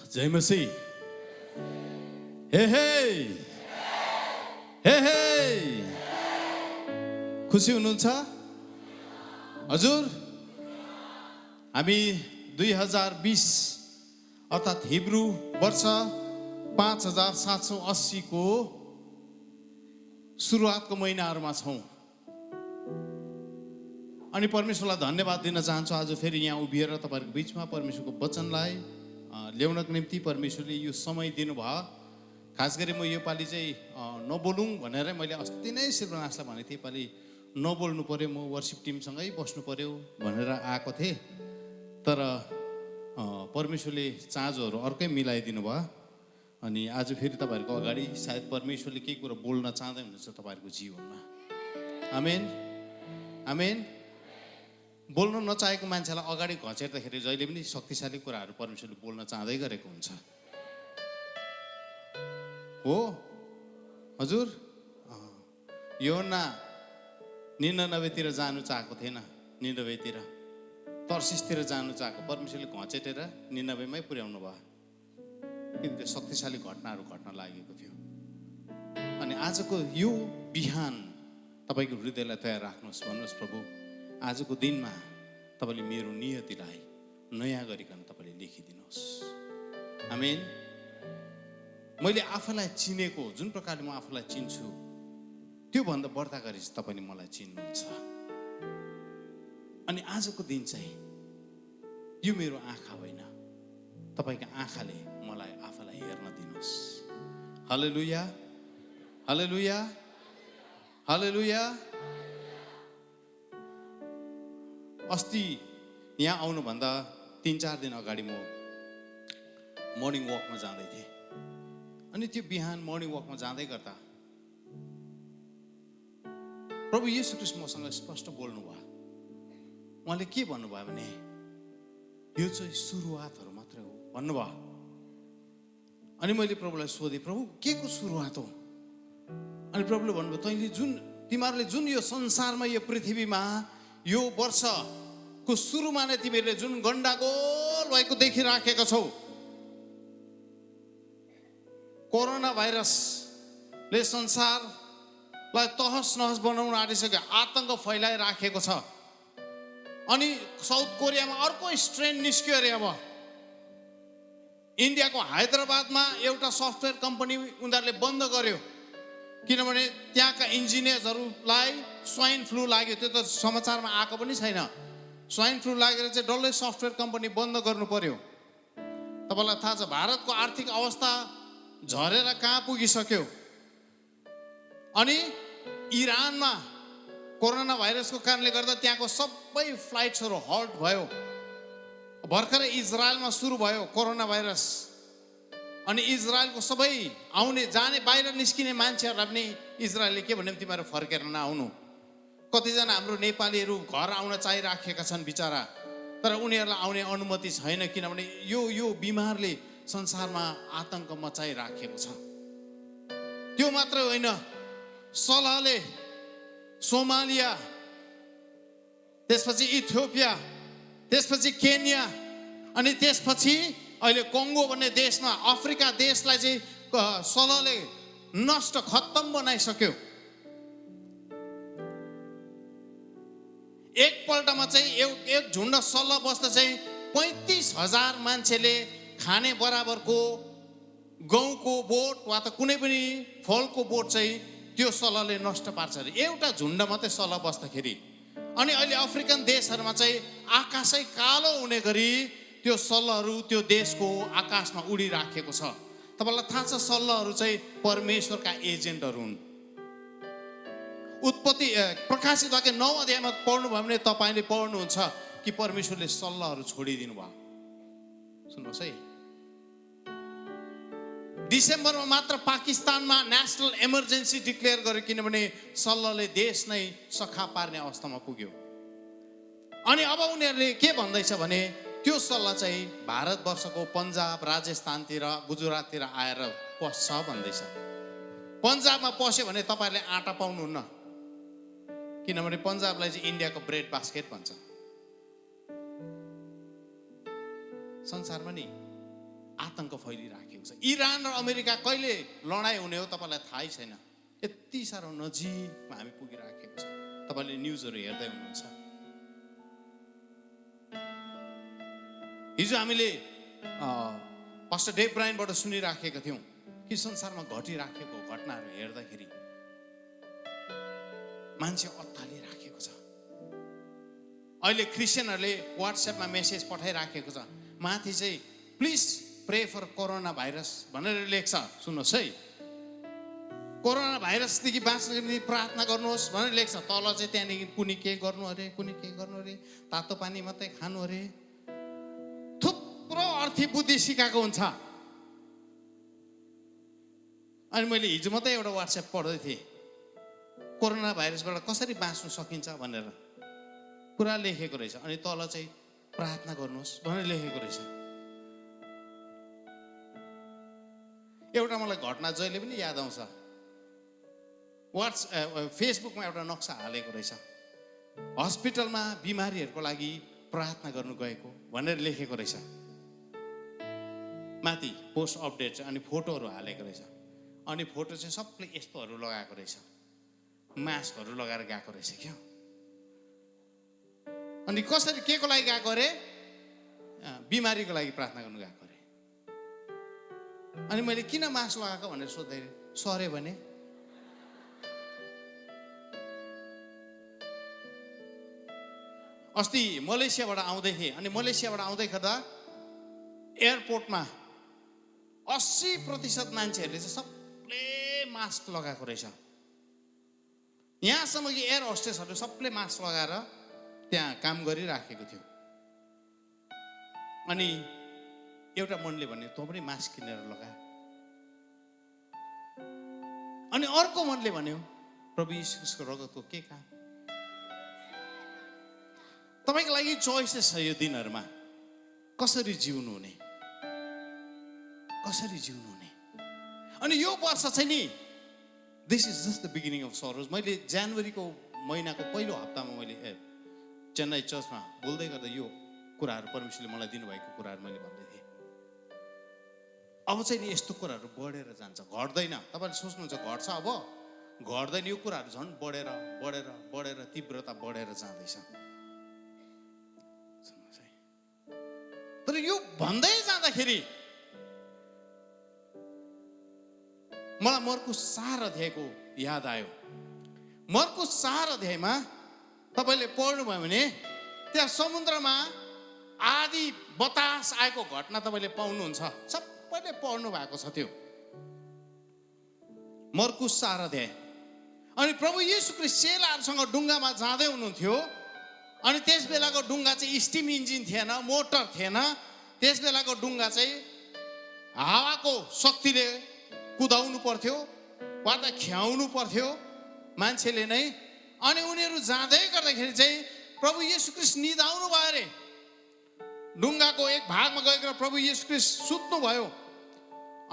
जय मसीह। हे हे हे हे, खुसी हुनुहुन्छ हजुर? हामी 2020 अर्थात् हिब्रू वर्ष 5780 को सुरुवातको महिनाहरूमा छौँ। अनि परमेश्वरलाई धन्यवाद दिन चाहन्छु। आज फेरि यहाँ उभिएर तपाईँहरूको बिचमा परमेश्वरको वचनलाई ल्याउनको निम्ति परमेश्वरले यो समय दिनुभयो। खास गरी म योपालि चाहिँ नबोलौँ भनेर मैले अस्ति नै शिवनासलाई भनेको थिएँ, योपालि नबोल्नु पर्यो, म वर्सिप टिमसँगै बस्नु पर्यो भनेर आएको थिएँ। तर परमेश्वरले चाँजोहरू अर्कै मिलाइदिनु भयो। अनि आज फेरि तपाईँहरूको अगाडि सायद परमेश्वरले केही कुरा बोल्न चाहँदै हुनुहुन्छ तपाईँहरूको जीवनमा। आमेन आमेन। बोल्न नचाहेको मान्छेलाई अगाडि घचेर्दाखेरि जहिले पनि शक्तिशाली कुराहरू परमेश्वरले बोल्न चाहँदै गरेको हुन्छ हो हजुर? योना निनवेतिर जानु चाहेको थिएन, निनवेतिर तर्सिसतिर जानु चाहेको, परमेश्वरले घचेटेर निनवेमै पुर्याउनु भयो किनकि शक्तिशाली घटनाहरू घट्न लागेको थियो। अनि आजको यो बिहान तपाईँको हृदयलाई तयार राख्नुहोस्, भन्नुहोस् प्रभु आजको दिनमा तपाईँले मेरो नियतिलाई नयाँ गरिकन तपाईँले लेखिदिनुहोस्। आमेन। मैले आफूलाई चिनेको जुन प्रकारले म आफूलाई चिन्छु त्योभन्दा बढ्ता गरी तपाईँले मलाई चिन्नुहुन्छ। अनि आजको दिन चाहिँ यो मेरो आँखा होइन, तपाईँको आँखाले मलाई आफूलाई हेर्न दिनुहोस्। हालेलुया हालेलुया हालेलुया। अस्ति यहाँ आउनुभन्दा 3-4 दिन अगाडि म मर्निङ वकमा जाँदै थिएँ। अनि त्यो बिहान मर्निङ वकमा जाँदै गर्दा प्रभु येशू ख्रीष्ट मसँग स्पष्ट बोल्नु भयो। उहाँले के भन्नुभयो भने यो चाहिँ सुरुवातहरू मात्रै हो भन्नुभयो। अनि मैले प्रभुलाई सोधेँ, प्रभु के को सुरुवात हो? अनि प्रभुले भन्नुभयो तैँले तिमीहरूले जुन यो संसारमा यो पृथ्वीमा यो वर्षको सुरुमा नै तिमीहरूले जुन गण्डागोल भएको देखिराखेका छौ, कोरोना भाइरसले संसारलाई तहस नहस बनाउन आँटिसक्यो, आतंक फैलाइराखेको छ। अनि साउथ कोरियामा अर्को स्ट्रेन निस्क्यो अरे। अब इन्डियाको हैदराबादमा एउटा सफ्टवेयर कम्पनी उनीहरूले बन्द गर्यो किनभने त्यहाँका इन्जिनियर्सहरूलाई स्वाइन फ्लू लाग्यो। त्यो त समाचारमा आएको पनि छैन। स्वाइन फ्लू लागेर चाहिँ डल्लै सफ्टवेयर कम्पनी बन्द गर्नु पर्यो। तपाईँलाई थाहा छ भारतको आर्थिक अवस्था झरेर कहाँ पुगिसक्यो। अनि इरानमा कोरोना भाइरसको कारणले गर्दा त्यहाँको सबै फ्लाइट्सहरू हल्ट भयो। भर्खरै इजरायलमा सुरु भयो कोरोना भाइरस। अनि इजरायलको सबै आउने जाने बाहिर निस्किने मान्छेहरूलाई पनि इजरायलले के भन्यो, तिमीहरू फर्केर नआउनु। कतिजना हाम्रो नेपालीहरू घर आउन चाहिराखेका छन् बिचरा, तर उनीहरूलाई आउने अनुमति छैन किनभने यो बिमारले संसारमा आतंक मचाइराखेको छ। त्यो मात्रै होइन, सलहले सोमालिया, त्यसपछि इथियोपिया, त्यसपछि केन्या, अनि त्यसपछि अहिले कङ्गो भन्ने देशमा अफ्रिका देशलाई चाहिँ सलहले नष्ट खत्तम बनाइसक्यो। एकपल्टमा चाहिँ एक झुन्ड सल्लाह बस्दा चाहिँ 35,000 मान्छेले खाने बराबरको गहुँको बोट वा त कुनै पनि फलको बोट चाहिँ त्यो सल्लाहले नष्ट पार्छ अरे, एउटा झुन्ड मात्रै सल्लाह बस्दाखेरि। अनि अहिले अफ्रिकन देशहरूमा चाहिँ आकाशै कालो हुने गरी त्यो सल्लाहहरू त्यो देशको आकाशमा उडिराखेको छ। तपाईँलाई थाहा छ सल्लाहहरू चाहिँ परमेश्वरका एजेन्टहरू हुन्। उत्पत्ति प्रकाशित वाक्य 9 अध्यायमा पढ्नुभयो भने तपाईँले पढ्नुहुन्छ कि परमेश्वरले सल्लाहहरू छोडिदिनु भयो। सुन्नुहोस् है, डिसेम्बरमा मात्र पाकिस्तानमा नेसनल इमर्जेन्सी डिक्लेयर गर्यो किनभने सल्लाहले देश नै सखा पार्ने अवस्थामा पुग्यो। अनि अब उनीहरूले के भन्दैछ भने त्यो सल्लाह चाहिँ भारतवर्षको पन्जाब, राजस्थानतिर, गुजराततिर आएर पस्छ भन्दैछ। पन्जाबमा पस्यो भने तपाईँहरूले आँटा पाउनुहुन्न किनभने पन्जाबलाई चाहिँ इन्डियाको ब्रेड बास्केट भन्छ। संसारमा नि आतंक फैलिराखेको छ। इरान र अमेरिका कहिले लडाइँ हुने हो तपाईँलाई थाहै छैन। यति साह्रो नजिकमा हामी पुगिराखेको छ। तपाईँले न्युजहरू हेर्दै हुनुहुन्छ। हिजो हामीले पास्टर डेभ ब्रायनबाट सुनिराखेका थियौँ कि संसारमा घटिराखेको घटनाहरू हेर्दाखेरि मान्छे अत्तालिराखेको छ। अहिले क्रिस्चियनहरूले व्हाट्सएपमा मेसेज पठाइराखेको छ, माथि चाहिँ please pray for coronavirus भनेर लेख्छ। सुन्नुहोस् है, कोरोना भाइरसदेखि बाँच्नको निम्ति प्रार्थना गर्नुहोस् भनेर लेख्छ। तल चाहिँ त्यहाँदेखि कुनै के गर्नु अरे, कुनै के गर्नु अरे, तातो पानी मात्रै खानु अरे, थुप्रो अर्थी बुद्धि सिकाएको हुन्छ। अनि मैले हिजो मात्रै एउटा व्हाट्सएप पढ्दै थिएँ, कोरोना भाइरसबाट कसरी बाँच्नु सकिन्छ भनेर पुरा लेखेको रहेछ। अनि तल चाहिँ प्रार्थना गर्नुहोस् भनेर लेखेको रहेछ। एउटा मलाई घटना जहिले पनि याद आउँछ। फेसबुकमा एउटा नक्सा हालेको रहेछ, हस्पिटलमा बिमारीहरूको लागि प्रार्थना गर्नु गएको भनेर लेखेको रहेछ। माथि पोस्ट अपडेट चाहिँ अनि फोटोहरू हालेको रहेछ। अनि फोटो चाहिँ सबले यस्तोहरू लगाएको रहेछ, मास्कहरू लगाएर गएको रहेछ क्या। अनि कसरी के को लागि गएको अरे, बिमारीको लागि प्रार्थना गर्नु गएको अरे। अनि मैले किन मास्क लगाएको भनेर सोध्दाखेरि सरे भने अस्ति मलेसियाबाट आउँदै थिएँ। अनि मलेसियाबाट आउँदै गर्दा एयरपोर्टमा 80% मान्छेहरूले चाहिँ सबले मास्क लगाएको रहेछ। यहाँसम्म कि एयर होस्टेसहरूले सबले मास्क लगाएर त्यहाँ काम गरिराखेको थियो। अनि एउटा मनले भन्यो तँ पनि मास्क किनेर लगा। अनि अर्को मनले भन्यो प्रभु यीशुको रगतको के काम। तपाईँको लागि चोइसेस छ यो दिनहरूमा, कसरी जिउनु हुने, कसरी जिउनु हुने। अनि यो वर्ष चाहिँ नि this is just the beginning of Saroj. मैले जनवरीको महिनाको पहिलो हप्तामा मैले चेन्नई चर्चमा बोल्दै गर्दा यो कुराहरू परमेश्वरले मलाई दिनुभएको कुराहरू मैले भन्दै थिएँ। अब चाहिँ नि यस्तो कुराहरू बढेर जान्छ, घट्दैन। तपाईँले सोच्नुहुन्छ घट्छ, अब घट्दैन। यो कुराहरू झन् बढेर बढेर बढेर तीव्रता बढेर जाँदैछ। तर यो भन्दै जाँदाखेरि मलाई मर्कुस 4 अध्यायको याद आयो। मर्कुस 4 अध्यायमा तपाईँले पढ्नुभयो भने त्यहाँ समुद्रमा आधी बतास आएको घटना तपाईँले पाउनुहुन्छ। सबैले पढ्नु भएको छ त्यो मर्कुस 4 अध्याय। अनि प्रभु येशू ख्रीष्ट चेलाहरूसँग डुङ्गामा जाँदै हुनुहुन्थ्यो। अनि त्यस बेलाको डुङ्गा चाहिँ स्टिम इन्जिन थिएन, मोटर थिएन। त्यस बेलाको डुङ्गा चाहिँ हावाको शक्तिले कुदाउनु पर्थ्यो वा त ख्याउनु पर्थ्यो मान्छेले नै। अनि उनीहरू जाँदै गर्दाखेरि चाहिँ प्रभु येशू ख्रीष्ट निदाउनु भयो अरे। डुङ्गाको एक भागमा गएर प्रभु येशू ख्रीष्ट सुत्नु भयो।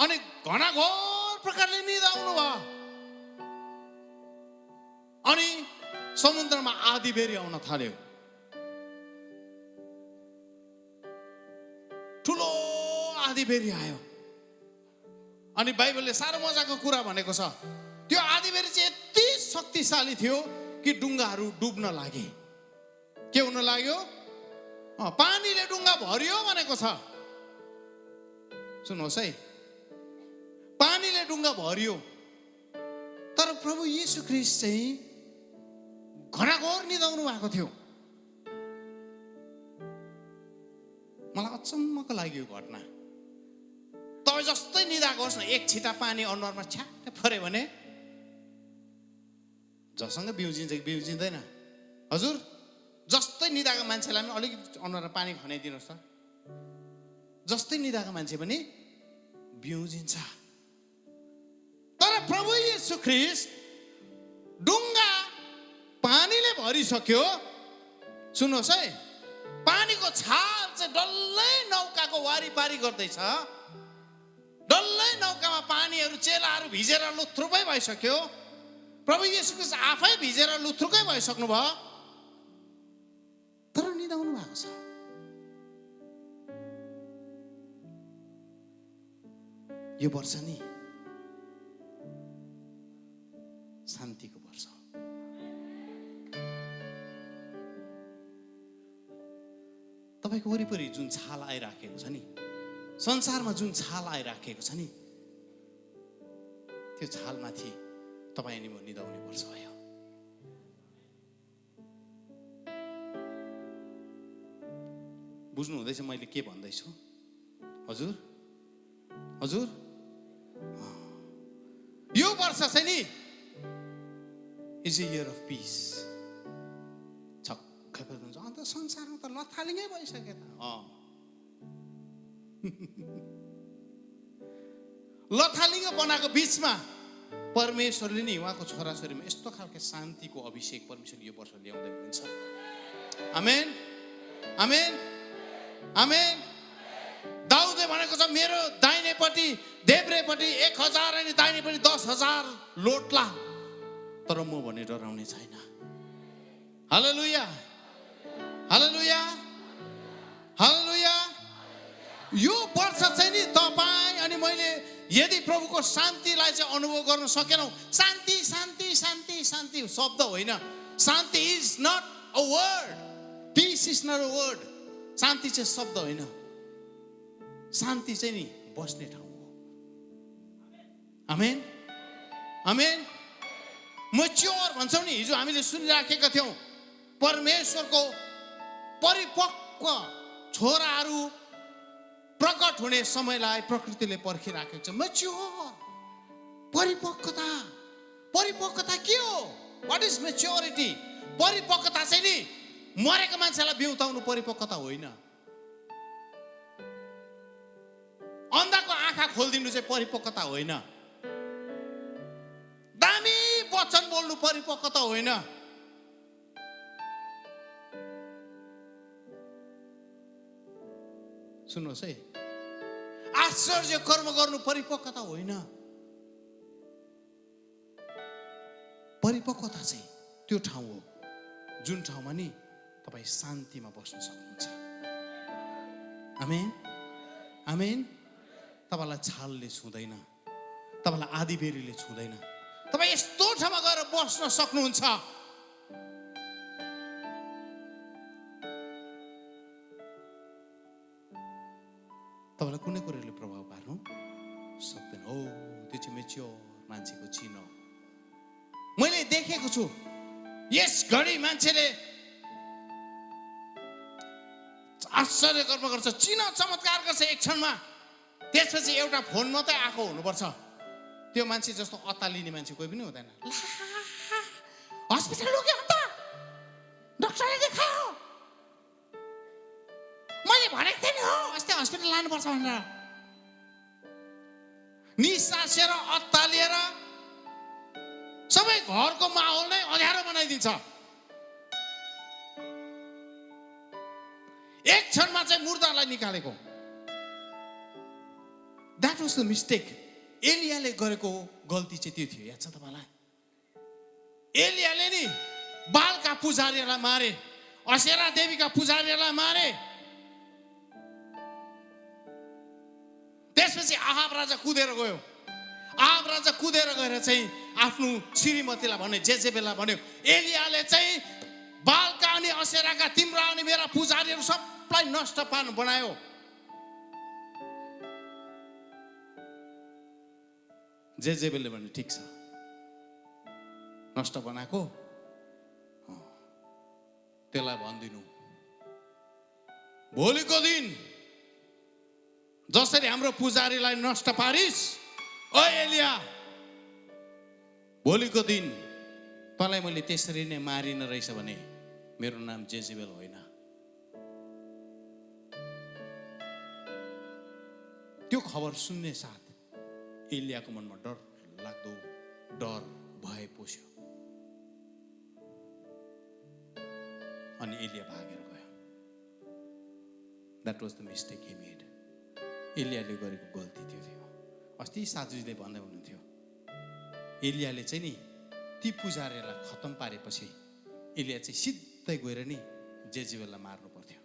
अनि घनाघोर प्रकारले निदाउनु भयो। अनि समुद्रमा आधी बेरी आउन थाल्यो। ठुलो आधी बेरी आयो। अनि बाइबलले साह्रो मजाको कुरा भनेको छ, त्यो आधी बेरी चाहिँ यति शक्तिशाली थियो कि डुङ्गाहरू डुब्न लागे। के हुन लाग्यो? पानीले डुङ्गा भरियो भनेको छ। सुन्नुहोस् है, पानीले डुङ्गा भरियो। तर प्रभु येशू ख्रीष्ट चाहिँ घनाघोर निदाउनु भएको थियो। मलाई अचम्मको लाग्यो घटना। तपाईँ जस्तै निदाएको होस् न, एक छिटा पानी अनुहारमा छ्याक्कै पऱ्यो भने जसँग बिउजिन्छ कि बिउजिँदैन? हजुर, जस्तै निदाएको मान्छेलाई पनि अलिकति अनुहारमा पानी खनाइदिनुहोस् त, जस्तै निदाएको मान्छे पनि बिउजिन्छ। तर प्रभु येशू ख्रीष्ट डुङ्गा पानीले भरिसक्यो। सुन्नुहोस् है, पानीको छाल चाहिँ डल्लै नौकाको वारिपारी गर्दैछ। डल्लै नौकामा पानीहरू चेलाहरू भिजेर लुथ्रुकै भइसक्यो। प्रभु येशू ख्रीष्ट आफै भिजेर लुथ्रुकै भइसक्नु भयो। तर निदाउनु भएको छ। यो वर्ष नि शान्तिको वर्ष हो। तपाईको वरिपरि जुन छाल आइराखेको छ नि, संसारमा जुन छाल आइराखेको छ नि, त्यो छालमाथि तपाईँ अनि म निदाउने वर्ष भयो। बुझ्नु हुँदैछ मैले के भन्दैछु? हजुर हजुर, यो वर्ष चाहिँ नि is a year of piece. छक्कै पर्नुहुन्छ, अन्त संसारमा त लथालिङै भइसक्यो त। लथालिङ बनाएको बिचमा परमेश्वरले नि उहाँको छोराछोरीमा यस्तो खालको शान्तिको अभिषेक परमेश्वरले यो वर्ष ल्याउँदै हुनुहुन्छ। आमेन आमेन आमेन। दाउदले भनेको छ, मेरो दाहिनेपट्टि देब्रेपट्टि 1000 अनि दाहिनेपट्टि 10,000 लोट्ला, तर म भने डराउने छैन। हालेलुया हालेलुया हालेलुया। यो वर्ष चाहिँ नि तपाईँ अनि मैले यदि प्रभुको शान्तिलाई चाहिँ अनुभव गर्न सकेनौँ, शान्ति शान्ति शान्ति शान्ति शब्द होइन, शान्ति is not a word, peace is not a word. शान्ति चाहिँ शब्द होइन, शान्ति चाहिँ नि बस्ने ठाउँ हो। आमेन आमेन। मैच्योर भन्छौँ नि, हिजो हामीले सुनिराखेका थियौँ, परमेश्वरको परिपक्व छोराहरू प्रकट हुने समयलाई प्रकृतिले पर्खिराखेको छ। मैच्योर, परिपक्वता। परिपक्वता के हो? What is maturity? परिपक्वता चाहिँ नि मरेको मान्छेलाई बिउताउनु परिपक्वता होइन। अन्धाको आँखा खोलिदिनु चाहिँ परिपक्वता होइन। दामी वचन बोल्नु परिपक्वता होइन। सुन्नुहोस् है, आश्चर्य कर्म गर्नु परिपक्वता होइन। परिपक्वता चाहिँ त्यो ठाउँ हो जुन ठाउँमा नि तपाईँ शान्तिमा बस्न सक्नुहुन्छ। आमेन आमेन। तपाईँलाई छालले छुँदैन, तपाईँलाई आँधीबेहरीले छुँदैन। तपाईँ यस्तो ठाउँमा गएर बस्न सक्नुहुन्छ। तपाईँलाई कुनै कुराले प्रभाव पार्नु सक्दैन। हो, त्यो चाहिँ मेच्योर मान्छेको चिन्ह हो। मैले देखेको छु, यस घडी मान्छेले आश्चर्य कर्म गर्छ, चिन्ह चमत्कार गर्छ एक क्षणमा, त्यसपछि एउटा फोन मात्रै आएको हुनुपर्छ। त्यो मान्छे जस्तो अत्तालिने मान्छे कोही पनि हुँदैन। हस्पिटल लग्यो त, डाक्टरले देखायो, मैले भनेको थिएँ नि हो अस्ति हस्पिटल लानुपर्छ भनेर। निसासेर अत्तालिएर सबै घरको माहौल नै अँध्यारो बनाइदिन्छ। एक क्षणमा चाहिँ मुर्दालाई निकालेको। That was the mistake. एलियाले गरेको गल्ती चाहिँ त्यो थियो, याद छ तपाईँलाई? एलियाले नि बालका पुजारीलाई मारे, असेरा देवीका पुजारीलाई मारे। त्यसपछि आहाब राजा कुदेर गयो। आहाब राजा कुदेर गएर चाहिँ आफ्नो श्रीमतीलाई भन्यो, जेजेबेललाई भन्यो, एलियाले चाहिँ बालका अनि असेराका तिम्रा अनि मेरा पुजारीहरू सबलाई नष्ट पार्न बनायो। जेजेबेलले भन्यो, ठिक छ, नष्ट बनाएको त्यसलाई भनिदिनु, भोलिको दिन जसरी हाम्रो पुजारीलाई नष्ट पारिस, ओ एलिया, भोलिको दिन तँलाई मैले त्यसरी नै मारिन रहेछ भने मेरो नाम जेजेबेल होइन। त्यो खबर सुन्ने साथ एलियाको मनमा डर लाग्दो डर भय पस्यो अनि एलिया भागेर गयो। That was the mistake he made. एलियाले गरेको गल्ती त्यो थियो। अस्ति साजुजीले भन्दै हुनुहुन्थ्यो, एलियाले चाहिँ नि ती पुजारीलाई खत्तम पारेपछि एलिया चाहिँ सिधै गएर नि जेजेबेललाई मार्नु पर्थ्यो।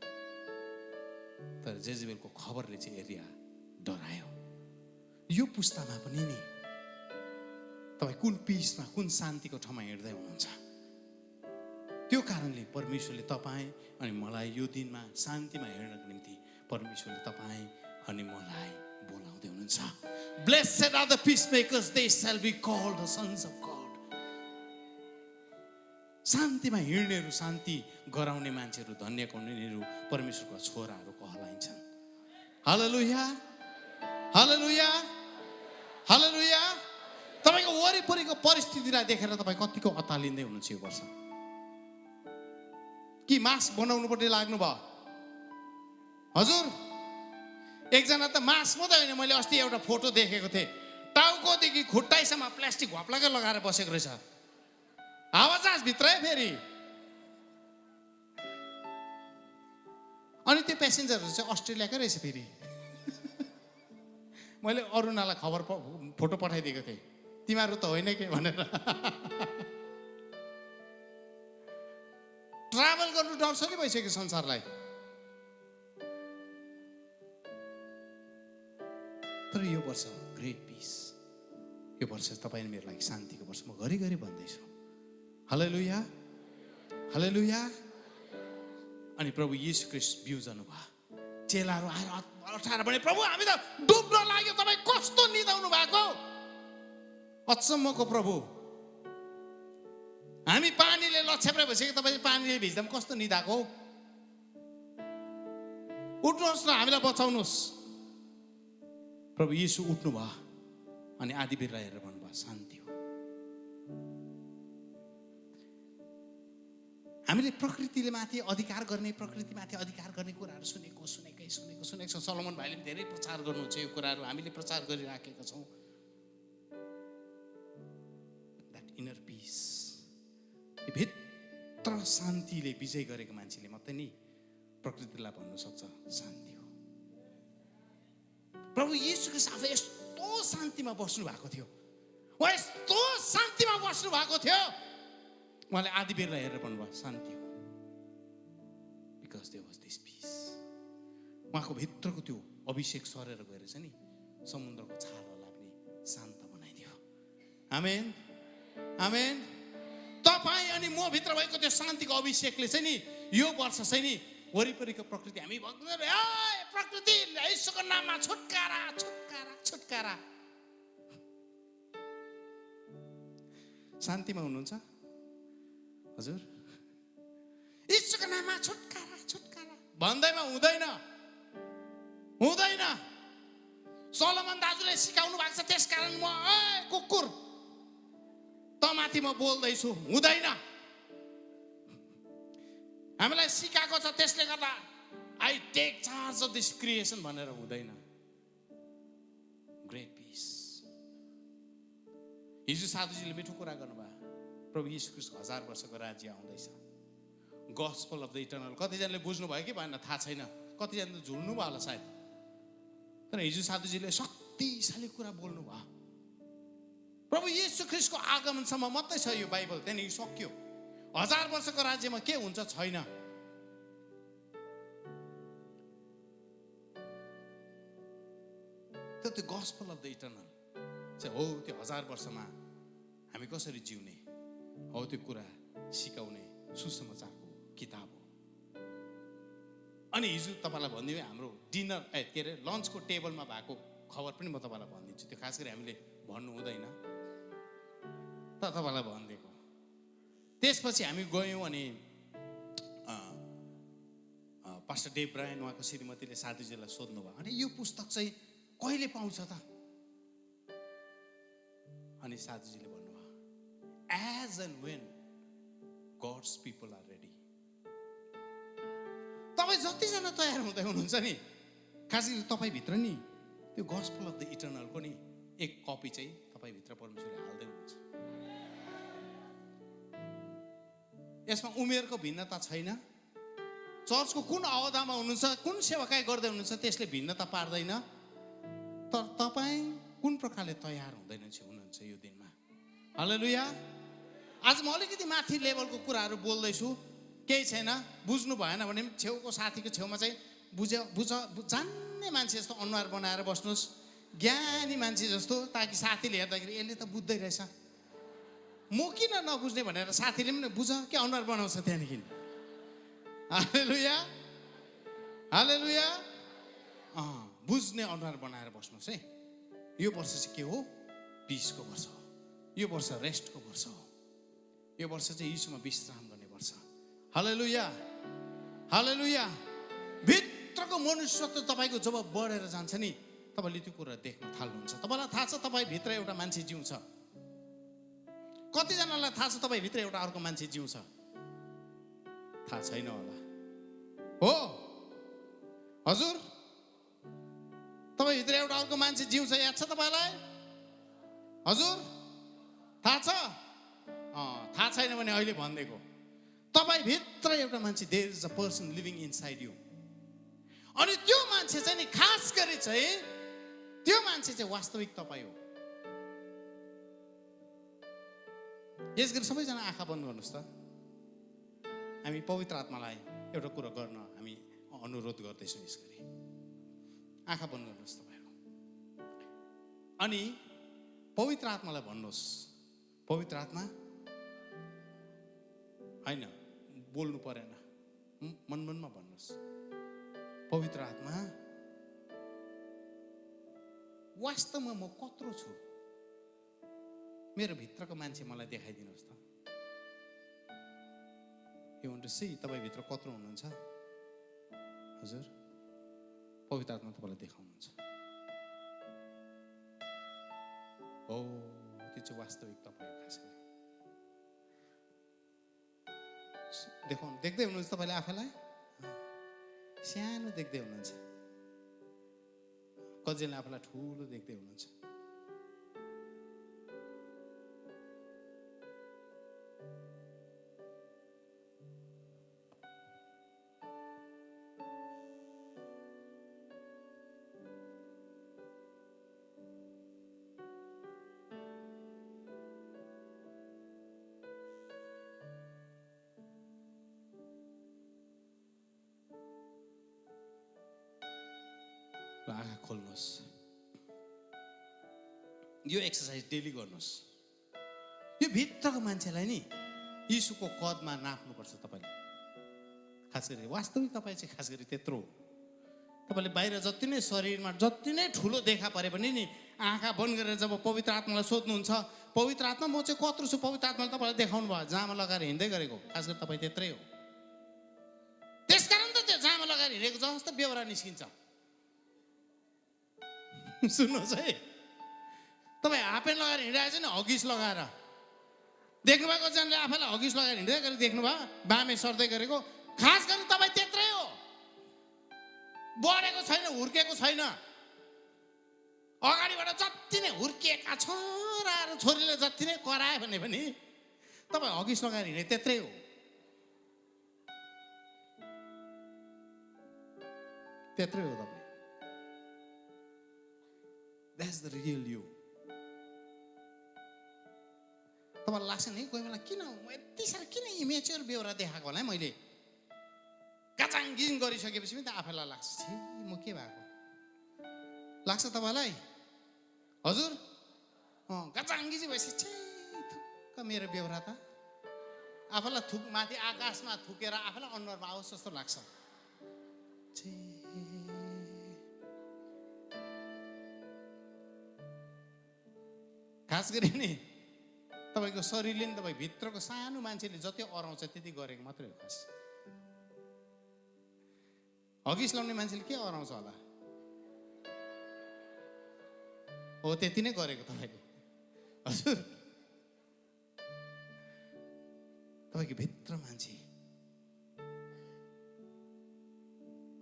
तर जेजेबेलको खबरले चाहिँ एलिया डरायो। यो पुस्तामा पनि नि तपाईँ कुन पिसमा, कुन शान्तिको ठाउँमा हिँड्दै हुनुहुन्छ। त्यो कारणले परमेश्वरले तपाईँ अनि मलाई यो दिनमा शान्तिमा हिँड्नको निम्ति परमेश्वरले तपाईँ अनि मलाई बोलाउँदै हुनुहुन्छ। Blessed are the peacemakers, they shall be called the sons of God. शान्तिमा हिँड्नेहरू, शान्ति गराउने मान्छेहरू, धन्य हुनेहरू परमेश्वरको छोराहरू कहलाइन्छन्। हालेलुया, हालेलुया, हालेलुया। तपाईँको वरिपरिको परिस्थितिलाई देखेर तपाईँ कतिको अतालिँदै हुनुहुन्छ यो वर्ष? कि मास्क बनाउनुपट्टि लाग्नु भयो? हजुर, एकजना त मास्क मात्रै होइन, मैले अस्ति एउटा फोटो देखेको थिएँ, टाउकोदेखि खुट्टाइसम्म प्लास्टिक घोप्लाकै लगाएर बसेको रहेछ। हावाजहाज भित्रै फेरि। अनि त्यो पेसेन्जरहरू चाहिँ अस्ट्रेलियाकै रहेछ फेरि। मैले अरुणालाई खबर फोटो पठाइदिएको थिएँ, तिमीहरू त होइन के भनेर। ट्राभल गर्नु डरसरी भइसक्यो संसारलाई। तर यो वर्ष ग्रेट पिस, यो वर्ष तपाईँ मेरो लागि शान्तिको वर्ष म घरिघरि भन्दैछु। हालेलुया, हालेलुया। अनि प्रभु येशू ख्रीष्ट बिउजनु भयो। चेलाहरू आएर अठाएर भने, प्रभु हामी त डुब्न लाग्यो, तपाईँ कस्तो निदाउनु भएको? अचम्मको प्रभु, हामी पानीले लछ्याप्रे भइसक्यो, तपाईँ पानीले भिज्दा पनि कस्तो निदाएको? उठ्नुहोस् न, हामीलाई बचाउनुहोस्। प्रभु येशू उठ्नु भयो अनि आदि बिरलाई हेरेर भन्नुभयो शान्ति हो। हामीले प्रकृतिले माथि अधिकार गर्ने, प्रकृतिमाथि अधिकार गर्ने कुराहरू सुनेकै छौँ। सलोमन भाइले पनि धेरै प्रचार गर्नुहुन्छ यो कुराहरू, हामीले प्रचार गरिराखेका छौँ। द्याट इनर पिस, भित्र शान्तिले विजय गरेको मान्छेले मात्रै नि प्रकृतिलाई भन्नु सक्छ शान्ति हो। प्रभु येशू ख्रीष्ट आफै यस्तो शान्तिमा बस्नु भएको थियो, उहाँ यस्तो शान्तिमा बस्नु भएको थियो, उहाँले आदि बेरलाई हेरेर भन्नुभयो शान्ति हो। Because there was this peace. उहाँको भित्रको त्यो अभिषेक सरेर गएर चाहिँ नि समुद्रको छालहरूलाई पनि शान्त बनाइदियो। आमेन, आमेन। तपाईँ अनि म भित्र भएको त्यो शान्तिको अभिषेकले चाहिँ नि यो वर्ष चाहिँ नि वरिपरिको प्रकृति हामी भक्तहरू, प्रकृति यीशुको नाममा छुटकारा, छुटकारा, छुटकारा। शान्तिमा हुनुहुन्छ हजुर? यीशुको नाममा छुटकारा, छुटकारा भन्दैमा हुँदैन, हुँदैन। सोलोमन दाजुले सिकाउनु भएको छ, त्यसकारण म कुकुर त माथि म बोल्दैछु, हुँदैन। हामीलाई सिकाएको छ, त्यसले गर्दा I take charge of this creation भनेर हुँदैन। Great peace. हिजो साधुजीले मिठो कुरा गर्नुभयो, प्रभु यीशु ख्रीष्टको 1000 वर्षको राज्य आउँदैछ। Gospel of the eternal. कतिजनाले बुझ्नु भयो कि भएन थाहा छैन, कतिजनाले झुल्नु भयो होला सायद, तर हिजो साधुजीले शक्तिशाली कुरा बोल्नु भयो। प्रभु यीशु ख्रीष्टको आगमनसम्म मात्रै छ यो बाइबल, त्यहाँदेखि सक्यो। 1000 वर्षको राज्यमा के हुन्छ छैन। त्यो गस्पल अफ द इटर्नल चाहिँ हो, त्यो 1000 वर्षमा हामी कसरी जिउने हो त्यो कुरा सिकाउने सुसमाचारको किताब हो। अनि हिजो तपाईँलाई भनिदियो, हाम्रो डिनर के अरे लन्चको टेबलमा भएको खबर पनि म तपाईँलाई भनिदिन्छु। त्यो खास गरी हामीले भन्नु हुँदैन, तर तपाईँलाई भनिदिएको। त्यसपछि हामी गयौँ अनि पास्टर डेभ ब्रायन उहाँको श्रीमतीले साधुजीलाई सोध्नुभयो, अनि यो पुस्तक चाहिँ कहिले पाउँछ त? अनि साधुजीले भन्नुभयो, as and when God's people are ready. तपाईँ जतिजना तयार हुँदै हुनुहुन्छ नि, खास गरी तपाईँभित्र नि त्यो गस्पल अफ द इटर्नलको नि एक कपी चाहिँ तपाईँभित्र परमेश्वरले हाल्दै हुनुहुन्छ। यसमा उमेरको भिन्नता छैन, चर्चको कुन अवधामा हुनुहुन्छ, कुन सेवाकाई गर्दै हुनुहुन्छ त्यसले भिन्नता पार्दैन। तर तपाईँ कुन प्रकारले तयार हुनुहुन्छ यो दिनमा? हालेलुया। आज म अलिकति माथि लेभलको कुराहरू बोल्दैछु, केही छैन, बुझ्नु भएन भने छेउको साथीको छेउमा चाहिँ जान्ने मान्छे जस्तो अनुहार बनाएर बस्नुहोस्। ज्ञानी मान्छे जस्तो, ताकि साथीले हेर्दाखेरि यसले त बुझ्दै रहेछ, म किन नबुझ्ने भनेर साथीले पनि बुझ के अनुहार बनाउँछ त्यहाँदेखि। हालेलुया, हालेलुया। बुझ्ने अनुहार बनाएर बस्नुहोस् है। यो वर्ष चाहिँ के हो? पिसको वर्ष हो। यो वर्ष रेस्टको वर्ष हो। यो वर्ष चाहिँ यीशुमा विश्राम गर्ने वर्ष। हालेलुया, हालेलुया। भित्रको मनुष्यत्व तपाईँको जब बढेर जान्छ नि, तपाईँले त्यो कुरा देख्न थाल्नुहुन्छ। तपाईँलाई थाहा छ तपाईँ भित्र एउटा मान्छे जिउँछ। कतिजनालाई थाहा छ तपाईँ भित्र एउटा अर्को मान्छे जिउँछ? थाहा छैन होला। हो हजुर, तपाईँ भित्र एउटा अर्को मान्छे जिउँछ, याद छ तपाईँलाई? हजुर थाहा छ? थाहा छैन भने अहिले भनिदिएको, तपाईँ भित्र एउटा मान्छे, there is a person living inside you. अनि त्यो मान्छे चाहिँ नि खास गरी चाहिँ त्यो मान्छे चाहिँ वास्तविक तपाईँ हो। यस गरी सबैजना आँखा बन्द गर्नुहोस् त। हामी पवित्र आत्मालाई एउटा कुरो गर्न हामी अनुरोध गर्दैछौँ। यस गरी आँखा बन्द गर्नुहोस् तपाईँहरू अनि पवित्र आत्मालाई भन्नुहोस्, पवित्र आत्मा, होइन बोल्नु परेन, मनमनमा भन्नुहोस्, पवित्र आत्मा वास्तवमा म कत्रो छु, मेरो भित्रको मान्छे मलाई देखाइदिनुहोस् त। यु वान्ट टु सी तपाईँ भित्र कत्रो हुनुहुन्छ? हजुर, पवित्र आत्मा तपाईँलाई देखाउनुहुन्छ। हो, त्यो चाहिँ वास्तविक तपाईँ हो। खास गरी देखाउनु, देख्दै हुनुहुन्छ तपाईँले आफैलाई सानो देख्दै हुनुहुन्छ, कतिजनाले आफूलाई ठुलो देख्दै हुनुहुन्छ। आँखा खोल्नुहोस्। यो एक्सर्साइज डेली गर्नुहोस्। यो भित्रको मान्छेलाई नि यीशुको कदमा नाप्नुपर्छ तपाईँले। खास गरी वास्तविक तपाईँ चाहिँ खास गरी त्यत्रो हो। तपाईँले बाहिर जति नै शरीरमा जति नै ठुलो देखा परे पनि नि आँखा बन्द गरेर जब पवित्र आत्मालाई सोध्नुहुन्छ, पवित्र आत्मा म चाहिँ कत्रो छु, पवित्र आत्माले तपाईँलाई देखाउनु भयो, जामा लगाएर हिँड्दै गरेको। खास गरी तपाईँ त्यत्रै हो। त्यसकारण त त्यो जामा लगाएर हिँडेको जस्तो बेहोरा निस्किन्छ। सुन्नुहोस् है, तपाईँ हाफ प्यान्ट लगाएर हिँडिरहेको छ नि, हगिस लगाएर देख्नुभएको जनाले आफैलाई हगिस लगाएर हिँड्दै गरेको देख्नुभयो, बामे सर्दै गरेको। खास गरी तपाईँ त्यत्रै हो, बढेको छैन, हुर्केको छैन। अगाडिबाट जति नै हुर्किएका छोरा र छोरीले जति नै करायो भने पनि तपाईँ हगिस लगाएर हिँडे त्यत्रै हो। त्यत्रै हो तपाईँ। That's the real you. तपाईँलाई लाग्छ नि कोही बेला किन यति साह्रो किन इमेच्योर बेहोरा देखाएको होला है मैले, गाचाङगिङ गरिसकेपछि पनि त आफैलाई लाग्छ छि म के भएको लाग्छ तपाईँलाई? हजुर गाचाङगिजी भएपछि छि थुक्क मेरो बेहोरा त आफैलाई थुक माथि आकाशमा थुकेर आफैलाई अनुहारमा आओस् जस्तो लाग्छ। खास गरी नि तपाईँको शरीरले नि तपाईँ भित्रको सानो मान्छेले जति अराउँछ त्यति गरेको मात्रै हो। खास हगिस लाउने मान्छेले के अराउँछ होला? हो त्यति नै गरेको तपाईँको। हजुर तपाईँको भित्र मान्छे,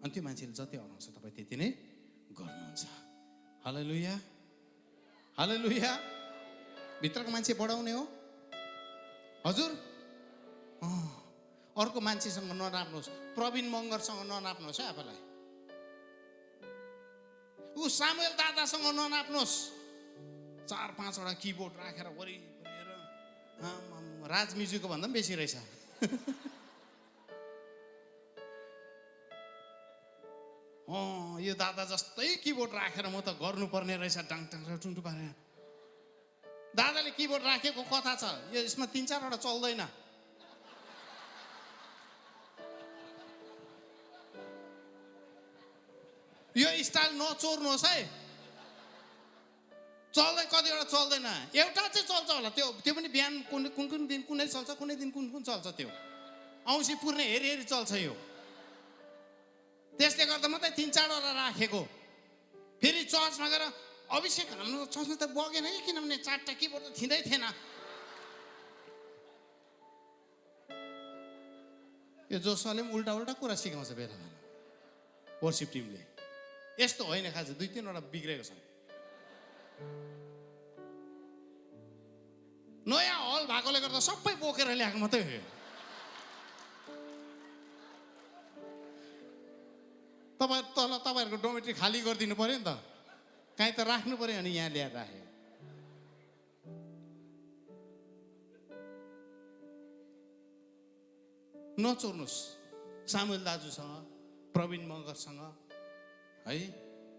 अनि त्यो मान्छेले जति अराउँछ तपाईँ त्यति नै गर्नुहुन्छ। हालेलुया, हालेलुया। भित्रको मान्छे बढाउने हो। हजुर अर्को मान्छेसँग ननाप्नुहोस्, प्रवीण मङ्गरसँग ननाप्नुहोस् है आफूलाई, ऊ सामुएल दादासँग ननाप्नुहोस्। 4-5वटा किबोर्ड राखेर वरिपरि राज म्युजिकको भन्दा पनि बेसी रहेछ। यो दादा जस्तै किबोर्ड राखेर म त गर्नुपर्ने रहेछ डाङ डाङ टुन्टु पारेर। दादाले किबोर्ड राखेको कथा छ, यसमा 3-4 वटा चल्दैन। यो स्टाइल नचोर्नुहोस् है। चल्दै कतिवटा चल्दैन, एउटा चाहिँ चल्छ होला, त्यो पनि बिहान कुन दिन कुनै चल्छ, कुनै दिन कुन चल्छ, त्यो औँसी पुर्ने हेरी हेरी चल्छ यो। त्यसले गर्दा मात्रै 3-4 वटा राखेको। फेरि चर्चमा गएर अभिषेक हाम्रो चर्चमा त बगेन कि, किनभने 4टा किबोर्ड त थिँदै थिएन। यो जोसले पनि उल्टा उल्टा कुरा सिकाउँछ बेला बेला वर्सिप टिमले। यस्तो होइन खास 2-3 वटा बिग्रेको छ। नयाँ हल भएकोले गर्दा सबै बोकेर ल्याएको मात्रै हो। तपाईँहरूको डोमेट्री खाली गरिदिनु पर्यो नि त, काहीँ त राख्नु पर्यो, अनि यहाँ ल्याएर राखे। नचोर्नुहोस्। सामुएल दाजुसँग, प्रवीण मगरसँग है,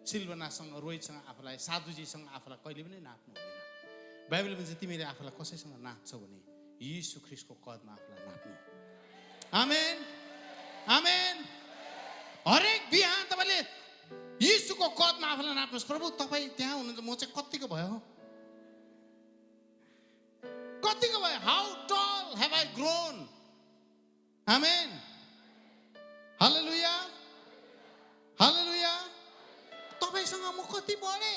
सिल्वनासँग, रोहितसँग आफूलाई, साधुजीसँग आफूलाई कहिले पनि नाप्नु हुँदैन। बाइबल भन्छ तिमीले आफूलाई कसैसँग नाप्छौ भने यीशु ख्रीष्टको कदमा आफूलाई नाप्नु। आमेन, आमेन। हरेक बिहान तपाईँले यीशुको कदमा आफूलाई नाप्नुहोस्। प्रभु तपाईँ त्यहाँ हुनुहुन्छ, म चाहिँ कतिको भयो, कतिको भयो, हाउ टल हेभ आई ग्रोन। आमेन, हालेलुया, हालेलुया। तपाईँसँग म कति बढे।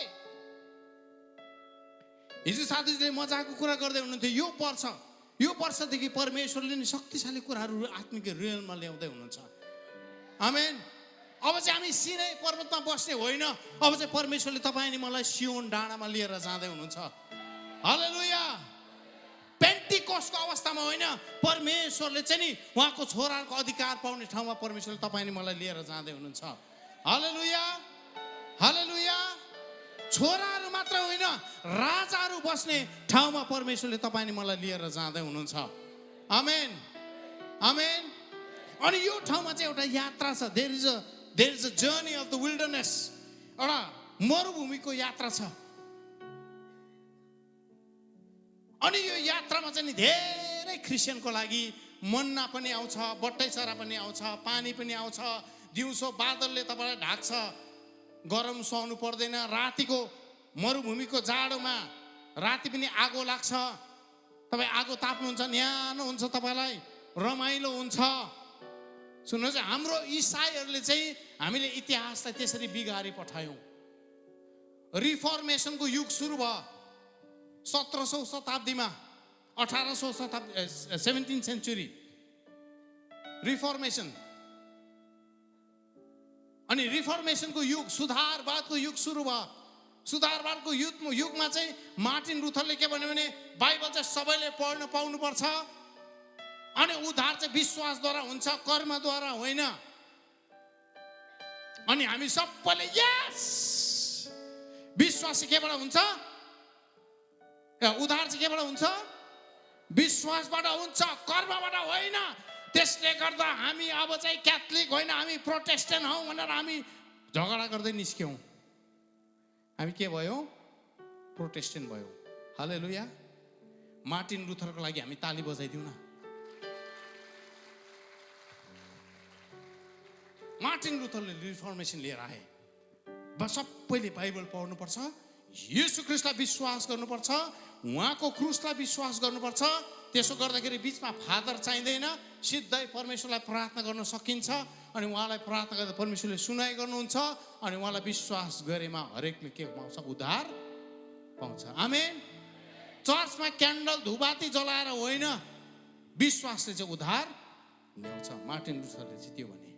हिजो साथीले मजाको कुरा गर्दै हुनुहुन्थ्यो, यो वर्षदेखि परमेश्वरले नि शक्तिशाली कुराहरू आत्मिक रियलमा ल्याउँदै हुनुहुन्छ। आमेन। अब चाहिँ हामी सिनै पर्वतमा बस्ने होइन, अब चाहिँ परमेश्वरले तपाईँ अनि मलाई सियोन डाँडामा लिएर जाँदै हुनुहुन्छ। हालेलुया। पेन्टिकोस्टको अवस्थामा होइन, परमेश्वरले चाहिँ नि उहाँको छोराहरूको अधिकार पाउने ठाउँमा परमेश्वरले तपाईँ अनि मलाई लिएर जाँदै हुनुहुन्छ। हालेलुया, हालेलुया। छोराहरू मात्र होइन, राजाहरू बस्ने ठाउँमा परमेश्वरले तपाईँ अनि मलाई लिएर जाँदै हुनुहुन्छ। आमेन, आमेन। अनि यो ठाउँमा चाहिँ एउटा यात्रा छ। There is a journey of the wilderness. एउटा मरुभूमिको यात्रा छ। अनि यो यात्रामा चाहिँ नि धेरै क्रिस्चियनको लागि मन्ना पनि आउँछ, बट्टैचरा पनि आउँछ, पानी पनि आउँछ। दिउँसो बादलले तपाईँलाई ढाक्छ, गरम सहनु पर्दैन। रातिको मरुभूमिको जाडोमा राति पनि आगो लाग्छ, तपाईँ आगो ताप्नुहुन्छ, न्यानो हुन्छ, तपाईँलाई रमाइलो हुन्छ। सुन्नुहोस्, हाम्रो इसाईहरूले चाहिँ हामीले इतिहासलाई त्यसरी बिगारी पठायौँ। रिफर्मेसनको युग सुरु भयो 1700 शताब्दीमा, 1800 शताब्दी, 17th सेन्चुरी रिफर्मेसन। अनि रिफर्मेसनको युग, सुधारवादको युग सुरु भयो। सुधारवादको युगमा चाहिँ मार्टिन लुथरले के भन्यो भने बाइबल चाहिँ सबैले पढ्न पाउनुपर्छ, अनि उद्धार चाहिँ विश्वासद्वारा हुन्छ, कर्मद्वारा होइन। अनि हामी सबैले यस, विश्वास चाहिँ केबाट हुन्छ, उद्धार चाहिँ केबाट हुन्छ, विश्वासबाट हुन्छ, कर्मबाट होइन। त्यसले गर्दा हामी अब चाहिँ क्याथोलिक होइन, हामी प्रोटेस्टेन्ट हौ भनेर हामी झगडा गर्दै निस्क्यौँ। हामी के भयो, प्रोटेस्टेन्ट भयो। हालेलुया। मार्टिन लुथरको लागि हामी ताली बजाइदिउँ न। मार्टिन लुथरले रिफर्मेसन लिएर आए। सबैले बाइबल पढ्नुपर्छ, येशू ख्रीष्टलाई विश्वास गर्नुपर्छ, उहाँको क्रुसलाई विश्वास गर्नुपर्छ। त्यसो गर्दाखेरि बिचमा फादर चाहिँदैन, सिधै परमेश्वरलाई प्रार्थना गर्न सकिन्छ। अनि उहाँलाई प्रार्थना गर्दा परमेश्वरले सुनाइ गर्नुहुन्छ, अनि उहाँलाई विश्वास गरेमा हरेकले के पाउँछ, उद्धार पाउँछ। आमेन। चर्चमा क्यान्डल धुपाती जलाएर होइन, विश्वासले चाहिँ उद्धार ल्याउँछ। मार्टिन लुथरले चाहिँ त्यो भने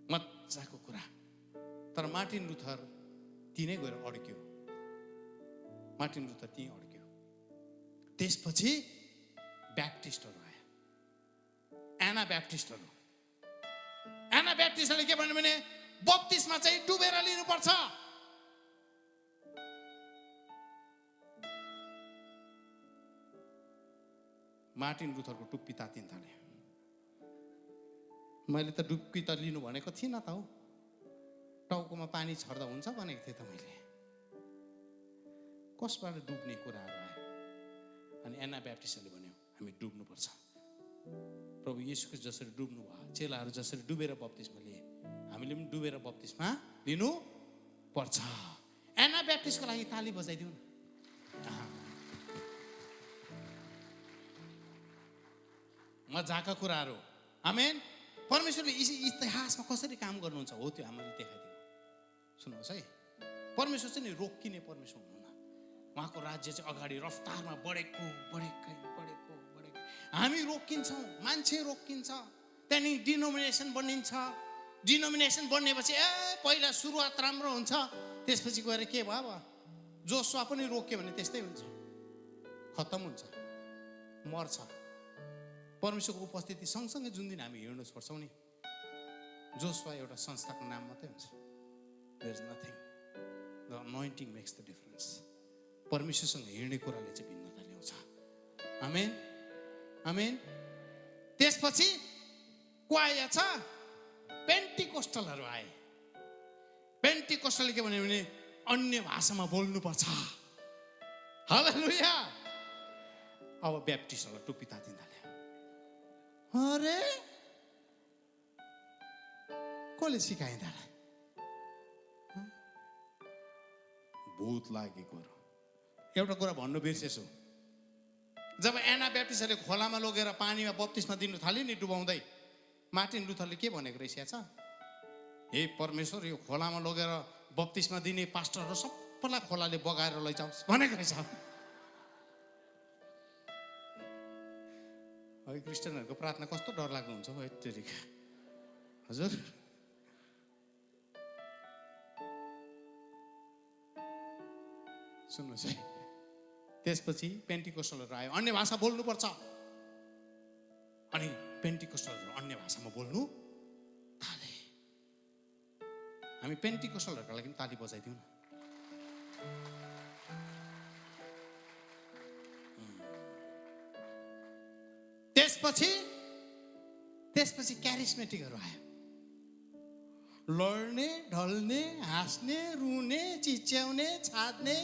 मजाको कुरा। तर मार्टिन लुथर तिनै गएर अड्क्यो। मार्टिन लुथर त्यहीँ अड्क्यो। त्यसपछि ब्याप्टिस्टहरू आए, एना ब्याप्टिस्टहरू। एना ब्याप्टिस्टले के भन्यो भने बप्तिस्मा चाहिँ डुबेर लिनुपर्छ। मार्टिन लुथरको टुप्पी तातिन थाले। मैले त डुब्की त लिनु भनेको थिइनँ त हौ। टाउकोमा पानी छर्दा हुन्छ भनेको थिएँ त मैले। कसबाट डुब्ने कुराहरू आयो अनि एना ब्याप्टिस्टले भन्यो हामी डुब्नुपर्छ। प्रभु येशूको जसरी डुब्नु भयो, चेलाहरू जसरी डुबेर बप्तिस्मा लिए, हामीले पनि डुबेर बप्तिस्मा लिनु पर्छ। एना ब्याप्टिस्टको लागि ताली बजाइदिउँ न। मजाका कुराहरू। आमेन। परमेश्वरले इतिहासमा कसरी काम गर्नुहुन्छ हो त्यो हामीले देखाइदिनु। सुन्नुहोस् है, परमेश्वर चाहिँ नि रोकिने परमेश्वर हुनुहुन्न। उहाँको राज्य चाहिँ अगाडि रफ्तारमा बढेको बढेकै बढेको बढेको। हामी रोकिन्छौँ, मान्छे रोकिन्छ, त्यहाँदेखि डिनोमिनेसन बनिन्छ। डिनोमिनेसन बन्नेपछि पहिला सुरुवात राम्रो हुन्छ, त्यसपछि गएर के भयो, जोसुवा पनि रोक्यो भने त्यस्तै हुन्छ, खत्तम हुन्छ, मर्छ। परमेश्वरको उपस्थिति सँगसँगै जुन दिन हामी हिँड्नु छोड्छौँ नि, जोसुवा एउटा संस्थाको नाम मात्रै हुन्छ। There is nothing, the anointing makes the difference. परमेश्वरसँग हिँड्ने कुराले चाहिँ भिन्नता ल्याउँछ। आमेन आमेन। त्यसपछि को आएछ, पेन्टिकोस्टलहरू आए। पेन्टिकोस्टलले के भन्यो भने अन्य भाषामा बोल्नुपर्छ। हालेलुया। अब ब्याप्टिस्टहरूलाई टोपी तातिँदा अरे कसले सिकाइँदा भूत लागेको। एउटा कुरा भन्नु बिर्सेछु, जब एना ब्याप्टिस्टले खोलामा लगेर पानीमा बप्तिस्मा दिनु थाल्यो नि डुबाउँदै, मार्टिन लुथरले के भनेको रहेछ, हे परमेश्वर यो खोलामा लगेर बप्तिस्मा दिने पास्टरहरू सबैलाई खोलाले बगाएर लैजाओस् भनेको रहेछ। है क्रिस्चियनहरूको प्रार्थना कस्तो डर लाग्नु हुन्छ हो यत्तिका। हजुर सुन्नुहोस् है, त्यसपछि पेन्टिकोस्टलहरू आयो, अन्य भाषा बोल्नुपर्छ। अनि पेन्टिकोस्टलहरू अन्य भाषामा बोल्नु थाले। हामी पेन्टिकोस्टलहरूको लागि ताली बजाइदिउँ न। त्यसपछि क्यारिस्मेटिकहरू आयो, लड्ने, ढल्ने, हाँस्ने, रुने, चिच्याउने, छाड्ने,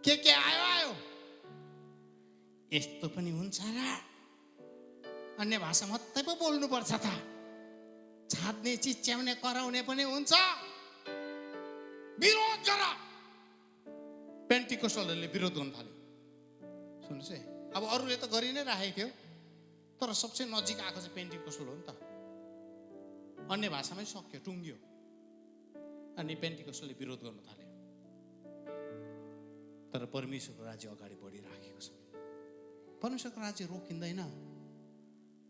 के आयो। यस्तो पनि हुन्छ र, अन्य भाषा मात्रै पो बोल्नुपर्छ त, छाड्ने, चिच्याउने, कराउने पनि हुन्छ। विरोध गर। पेन्टिकोस्टलहरूले विरोध गर्न थाल्यो। सुन्नुहोस् है, अब अरूले त गरि नै राखेको थियो, तर सबसे नजिक आएको चाहिँ पेन्टिकोस्टल हो नि त। अन्य भाषामै सक्यो, टुङ्ग्यो। अनि पेन्टिकोस्टलले विरोध गर्न थाल्यो। तर परमेश्वरको राज्य अगाडि बढिराखेको छ। परमेश्वरको राज्य रोकिँदैन।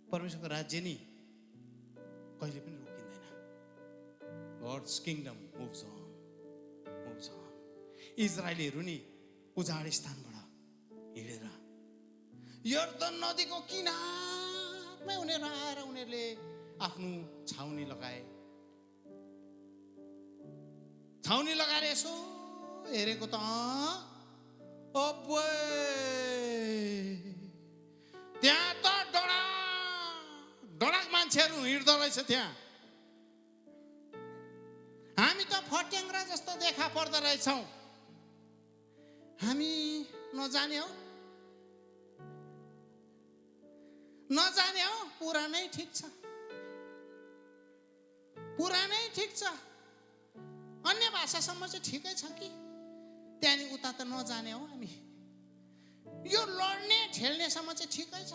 परमेश्वरको राज्य नि कहिले पनि रोकिँदैन। God's kingdom moves on. इजरायलीहरू नि उजाड स्थानबाट हिँडेर यर्दन नदीको किनारमै उनीहरू आएर उनीहरूले आफ्नो छाउनी लगाए। छाउनी लगाएर यसो हेरेको त त्यहाँ त डडाक मान्छेहरू हिँड्दो रहेछ। त्यहाँ हामी त फट्याङ्ग्रा जस्तो देखा पर्दो रहेछौँ। हामी नजाने हो, पुरानै ठिक छ, पुरानै ठिक छ। अन्य भाषासम्म चाहिँ ठिकै छ कि त्यहाँदेखि उता त नजाने हो हामी। यो लड्ने ठेल्नेसम्म चाहिँ ठिकै छ,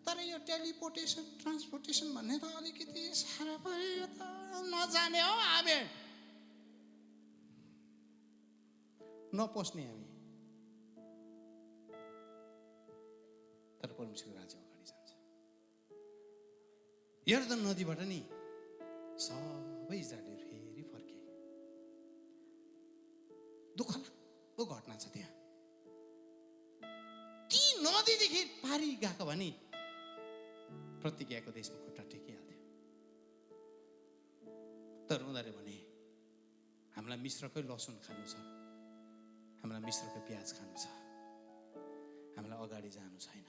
तर यो टेलिपोर्टेसन ट्रान्सपोर्टेसन भन्ने त अलिकति साह्रो पऱ्यो। त नजाने हो हामी, नपस्ने हामी। तर परमेश्वरको राज्य अगाडि जान्छ। यर्दन नदीबाट नि सबै इजरायलीहरू फेरि फर्के। दुःखलाग्दो घटना छ त्यहाँ। ती नदीदेखि पारी गएको भने प्रतिज्ञाको देशमा खुट्टा टेकिहाल्थ्यो। तर उनीहरूले भने हामीलाई मिश्रकै लसुन खानु छ, हामीलाई मिश्रकै प्याज खानु छ, हामीलाई अगाडि जानु छैन।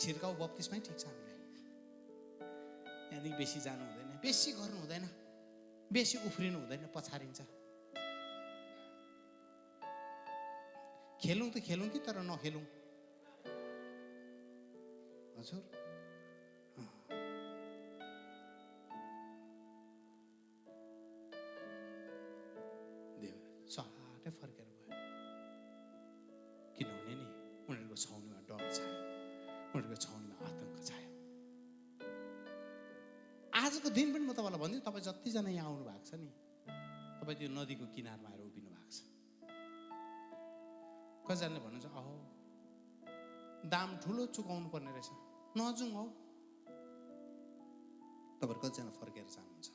छिर्काउ बप्तिस्मै ठिक छ हामीलाई। यहाँदेखि बेसी जानु हुँदैन, बेसी गर्नु हुँदैन, बेसी उफ्रिनु हुँदैन, पछारिन्छ। खेलौँ त खेलौँ कि तर नखेलौँ। हजुर देव सहाटै फर्केर गयो। किनभने नि उनीहरूको छाउनीमा डर छायो, उनीहरूको छाउनीमा आतंक छायो। आजको दिन पनि म तपाईँलाई भन्छु, तपाईँ जतिजना यहाँ आउनु भएको छ नि, तपाईँ त्यो नदीको किनारमा आएर उभिनु भएको छ। कतिजनाले भन्नुहुन्छ अहो दाम ठुलो चुकाउनु पर्ने रहेछ, नजाउँ हौ। तपाईँहरू कतिजना फर्केर जानुहुन्छ?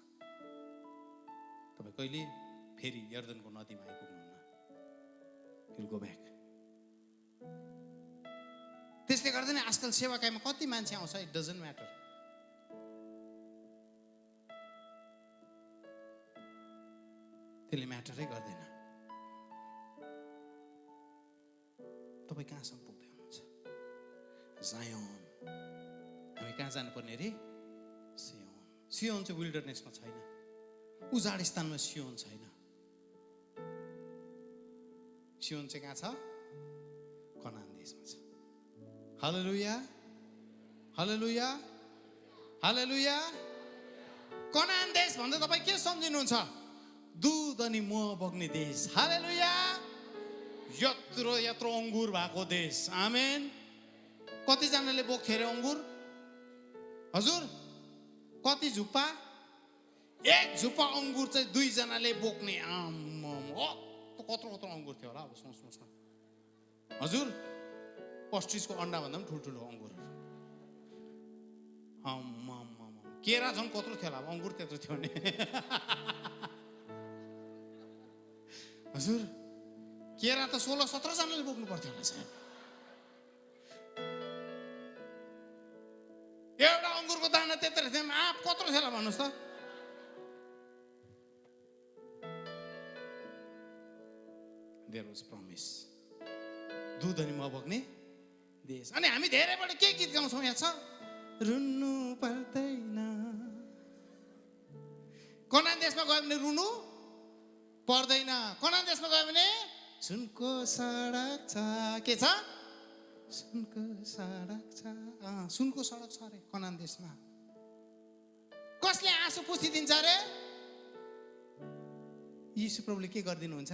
तपाईँ कहिले फेरि यर्दनको नदीमा आइपुग्नुहुन्न। You'll go back. त्यसले गर्दा नि आजकल सेवाकाईमा कति मान्छे आउँछ, इट डजन्ट म्याटर। त्यसले म्याटरै गर्दैन। तपाईँ कहाँसम्म पुग्दै हुनुहुन्छ? जायोन। हामी कहाँ जानुपर्ने अरे? सियोन। सियोन चाहिँ विल्डरनेसमा छैन, उजाड स्थानमा सियोन छैन। सियोन चाहिँ कहाँ छ? कनान देशमा छ। हालेलुया, हालेलुया, हालेलुया। कनान देश भन्दा तपाईँ के सम्झिनुहुन्छ? दूध अनि मह बग्ने देश। हालेलुया। यत्रो यत्रो अङ्गुर भएको देश। आमेन। कतिजनाले बोक्थ्यो अरे अङ्गुर? हजुर कति झुप्पा? एक झुप्पा अङ्गुर चाहिँ दुईजनाले बोक्ने। कत्रो कत्रो अङ्गुर थियो होला, अब सोच्नुहोस् न। हजुर अस्ट्रिचको अन्डा भन्दा पनि ठुल्ठुलो अङ्गुरहरू। केरा झन् कत्रो थियो होला, अङ्गुर त्यत्रो थियो भने। हजुर केरा त 16-17 जनाले बोक्नु पर्थ्यो होला सायद। एउटा अङ्गुरको दाना त्यत्रो थियो, आँप कत्रो थियो होला भन्नुहोस् त? There was promise. दूध अनि मह बग्ने देश। अनि हामी धेरैबाट के गीत गाउँछौँ यहाँ छ? रुनु पर्दैन। कनान देशमा गयो भने रुनु पर्दैन। कनान देशमा गयो भने सुनको सडक छ। के छ? सुनको सडक छ। सुनको सडक छ अरे कनान देशमा। कसले आँसु पुछिदिन्छ अरे? यीशु प्रभुले के गरिदिनुहुन्छ?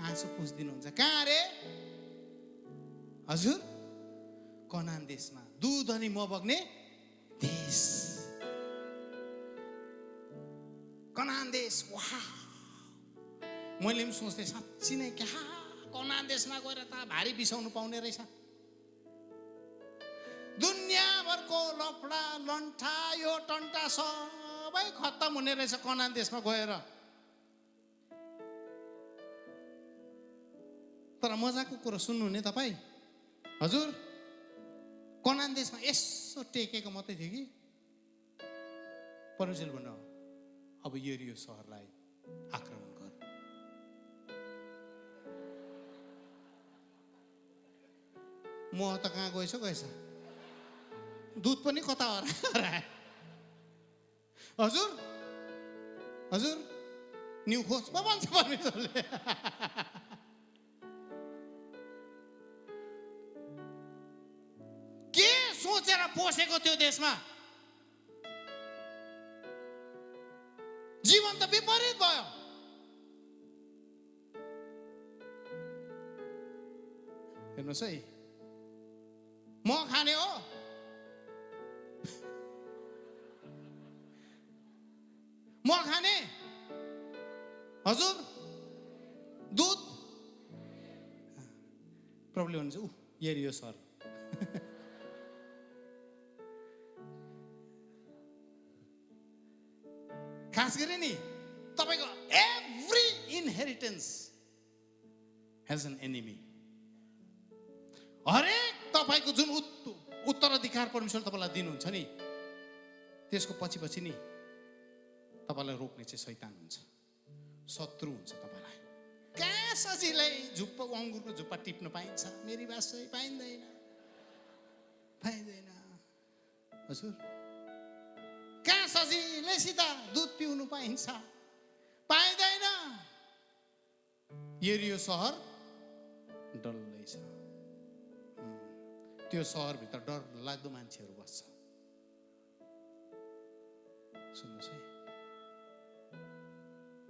आँसु पुछिदिनुहुन्छ। कहाँ अरे? हजुर कनान देशमा, दूध अनि मह बग्ने देश। कनान देश। वाह, मैले पनि सोच्थेँ साँच्ची नै क्या कनान देशमा गएर त भारी बिसाउनु पाउने रहेछ। दुनियाँभरको लफडा लन्ठा यो टन्टा सबै खत्तम हुने रहेछ कनान देशमा गएर। तर मजाको कुरो सुन्नुहुने तपाईँ? हजुर कनान देशमा यसो टेकेको मात्रै थियो कि परमेश्वरले भन्नु अब यो सहरलाई आक्रमण गर। मह त कहाँ गएछ गएछ, दुध पनि कता हरायो। हजुर हजुर न्यु खोजमा भन्छ परमेश्वरले। के सोचेर पोसेको त्यो देशमा? जीवन त विपरीत भयो। हेर्नुहोस् है, म खाने हो, म खाने। हजुर दुध प्रब्लम हुन्छ। यो सर खास गरी नि तपाईको every inheritance has an enemy. हरेक तपाईको जुन उत्तराधिकार परमेश्वरले तपाईलाई दिनुहुन्छ नि, त्यसको पछि पछि नि तपाईलाई रोक्ने चाहिँ शैतान हुन्छ, शत्रु हुन्छ तपाईलाई। कहाँ सजिलै झुप्पा अङ्गुरको झुप्पा टिप्न पाइन्छ? मेरी भाषा पाइँदैन, पाइँदैन। हजुर सजिलैसित दुध पिउनु पाइन्छ? पाइँदैन। यरियो सहर डल्लै छ। त्यो सहरभित्र डर लाग्दो मान्छेहरू बस्छ। सुन्नुहोस् है,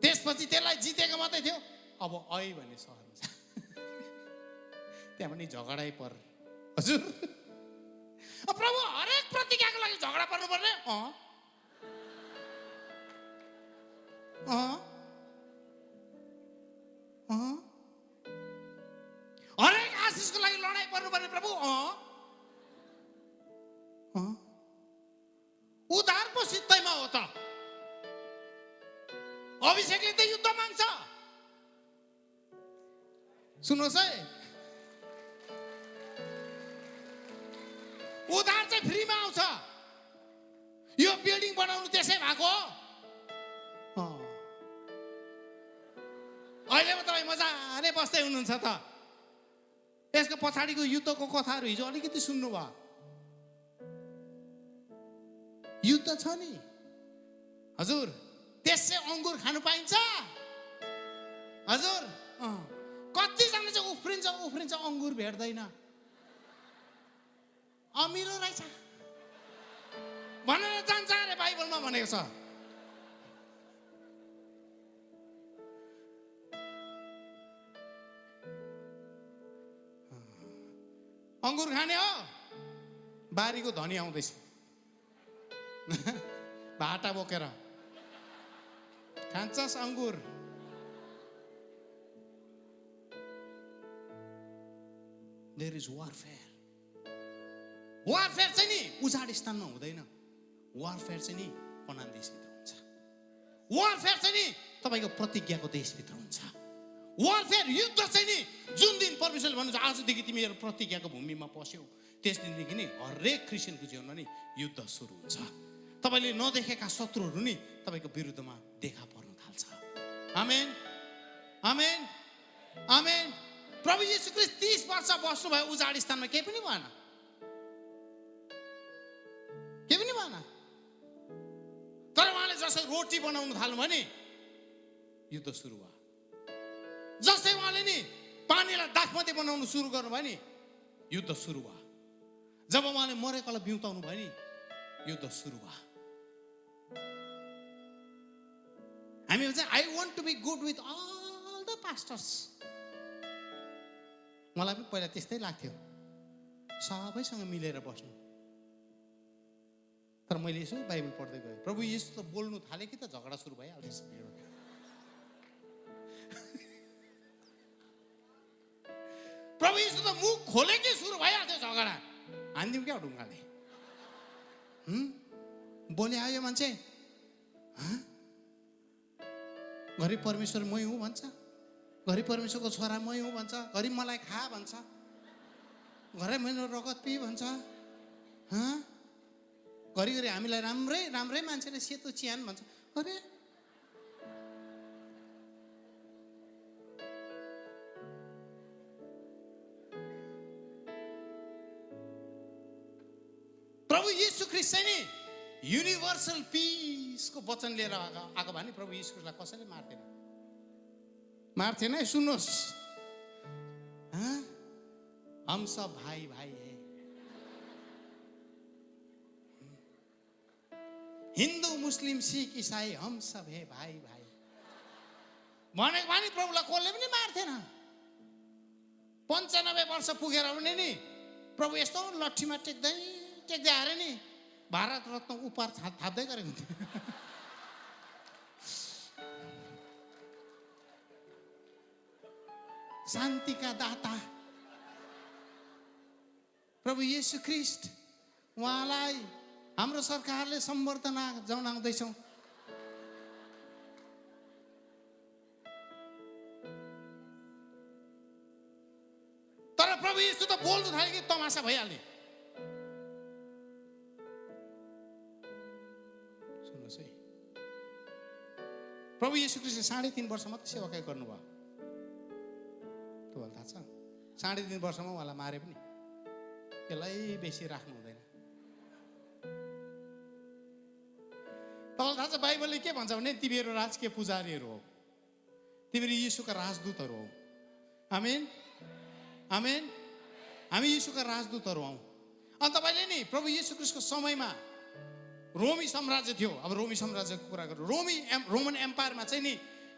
त्यसपछि त्यसलाई जितेको मात्रै थियो, अब ऐ भन्ने सहरमा छ, त्यहाँ पनि झगडै पर। हजुर प्रभु हरेक प्रतिज्ञाको लागि झगडा पर्नुपर्ने? हरेक आशिषको लागि लडाइँ पर्नुपर्ने प्रभु? उद्धार पो सित्तैमा हो त। अभिषेकले त युद्ध माग्छ। सुन्नुहोस् है, उद्धार चाहिँ फ्रीमा आउँछ। यो बिल्डिङ बनाउनु त्यसै भएको हो। अहिले म तपाईँ मजाले बस्दै हुनुहुन्छ त। यसको पछाडिको युद्धको कथाहरू हिजो अलिकति सुन्नुभयो। युद्ध छ नि हजुर। त्यसै अङ्गुर खानु पाइन्छ? हजुर कतिजना चाहिँ उफ्रिन्छ अङ्गुर भेट्दैन। अमिलो रहेछ भनेर जान्छ अरे, बाइबलमा भनेको छ। अङ्गुर खाने हो? बारीको धनी आउँदैछ भाटा बोकेर। खान्छस् अङ्गुर? There is warfare. वारफेयर चाहिँ नि उजाड स्थानमा हुँदैन। वारफेयर चाहिँ नि कनान देशभित्र हुन्छ। वारफेयर चाहिँ नि तपाईँको प्रतिज्ञाको देशभित्र हुन्छ। वारफेयर युद्ध चाहिँ नि जुन दिन परमेश्वरले भन्नुहुन्छ आजदेखि तिमीहरू प्रतिज्ञाको भूमिमा पस्यौ, त्यस दिनदेखि नि हरेक क्रिस्चियनको जीवनमा नि युद्ध सुरु हुन्छ। तपाईँले नदेखेका शत्रुहरू नि तपाईँको विरुद्धमा देखा पर्न थाल्छ। आमेन, आमेन, आमेन। प्रभु येशू ख्रीष्ट 30 वर्ष बस्नुभयो उजाड स्थानमा, केही पनि भएन, केही पनि भएन। तर उहाँले जसै रोटी बनाउनु थाल्नुभयो नि युद्ध सुरु भयो। जसै उहाँले नि पानीलाई दाखमती बनाउनु सुरु गर्नुभयो नि युद्ध सुरु भयो। जब उहाँले मरेकोलाई बिउताउनु भयो नि युद्ध सुरु भयो। हामी भन्छ I want to be good with all the pastors. मलाई पनि पहिला त्यस्तै लाग्थ्यो, सबैसँग मिलेर बस्नु। तर मैले यसो बाइबल पढ्दै गएँ, प्रभु येशू त बोल्नु थाले कि त झगडा सुरु भइहाल्छ। प्रभु येशू त मुख खोले कि सुरु भइहाल्छ झगडा। हान्दिउँ क्या ढुङ्गाले। बोले आयो मान्छे, घरि परमेश्वर मै हुँ भन्छ, घरि परमेश्वरको छोरा मै हुँ भन्छ, घरि मलाई खा भन्छ, घरि मेरो रगत पी भन्छ। घरिघरि हामीलाई राम्रै राम्रै मान्छेले सेतो चिहान भन्छ। अरे प्रभु येशू ख्रीष्ट चाहिँ नि युनिभर्सल पिसको वचन लिएर आएको भने प्रभु येशू ख्रीष्टलाई कसैले मार्दैन, मार्थेन है। सुन्नुहोस्, हम सब भाइ भाइ है। हिन्दू मुस्लिम सिख इसाई हम सब है भाइ भाइ भनेको भने प्रभुलाई कसले पनि मार्थेन। 95 वर्ष पुगेर पनि नि प्रभु यस्तो लट्ठीमा टेक्दै टेक्दै आएर नि भारत रत्न उपहार थाप्दै गरेको हुन्थ्यो। शान्तिका दाता प्रभु येशू ख्रीष्ट, उहाँलाई हाम्रो सरकारले सम्बर्धना जनाउँदैछौँ। तर प्रभु येशू त बोल्नु थाल्यो कि तमासा भइहाल्ने। सुन्नुहोस् है, प्रभु येशू ख्रीष्टले 3.5 वर्ष मात्रै सेवाकाई गर्नुभयो। तपाईँलाई थाहा छ, 3.5 वर्षमा उहाँलाई मारे पनि यसलाई बेसी राख्नु हुँदैन। बाइबलले के भन्छ भने तिमीहरू राजकीय पुजारीहरू हो, तिमीहरू यीशुका राजदूतहरू हो। आमेन आमेन। हामी यीशुका राजदूतहरू हौँ। अनि तपाईँले नि प्रभु यीशु ख्रीष्टको समयमा रोमी साम्राज्य थियो। अब रोमी साम्राज्यको कुरा गरौँ, रोमन एम्पायरमा चाहिँ नि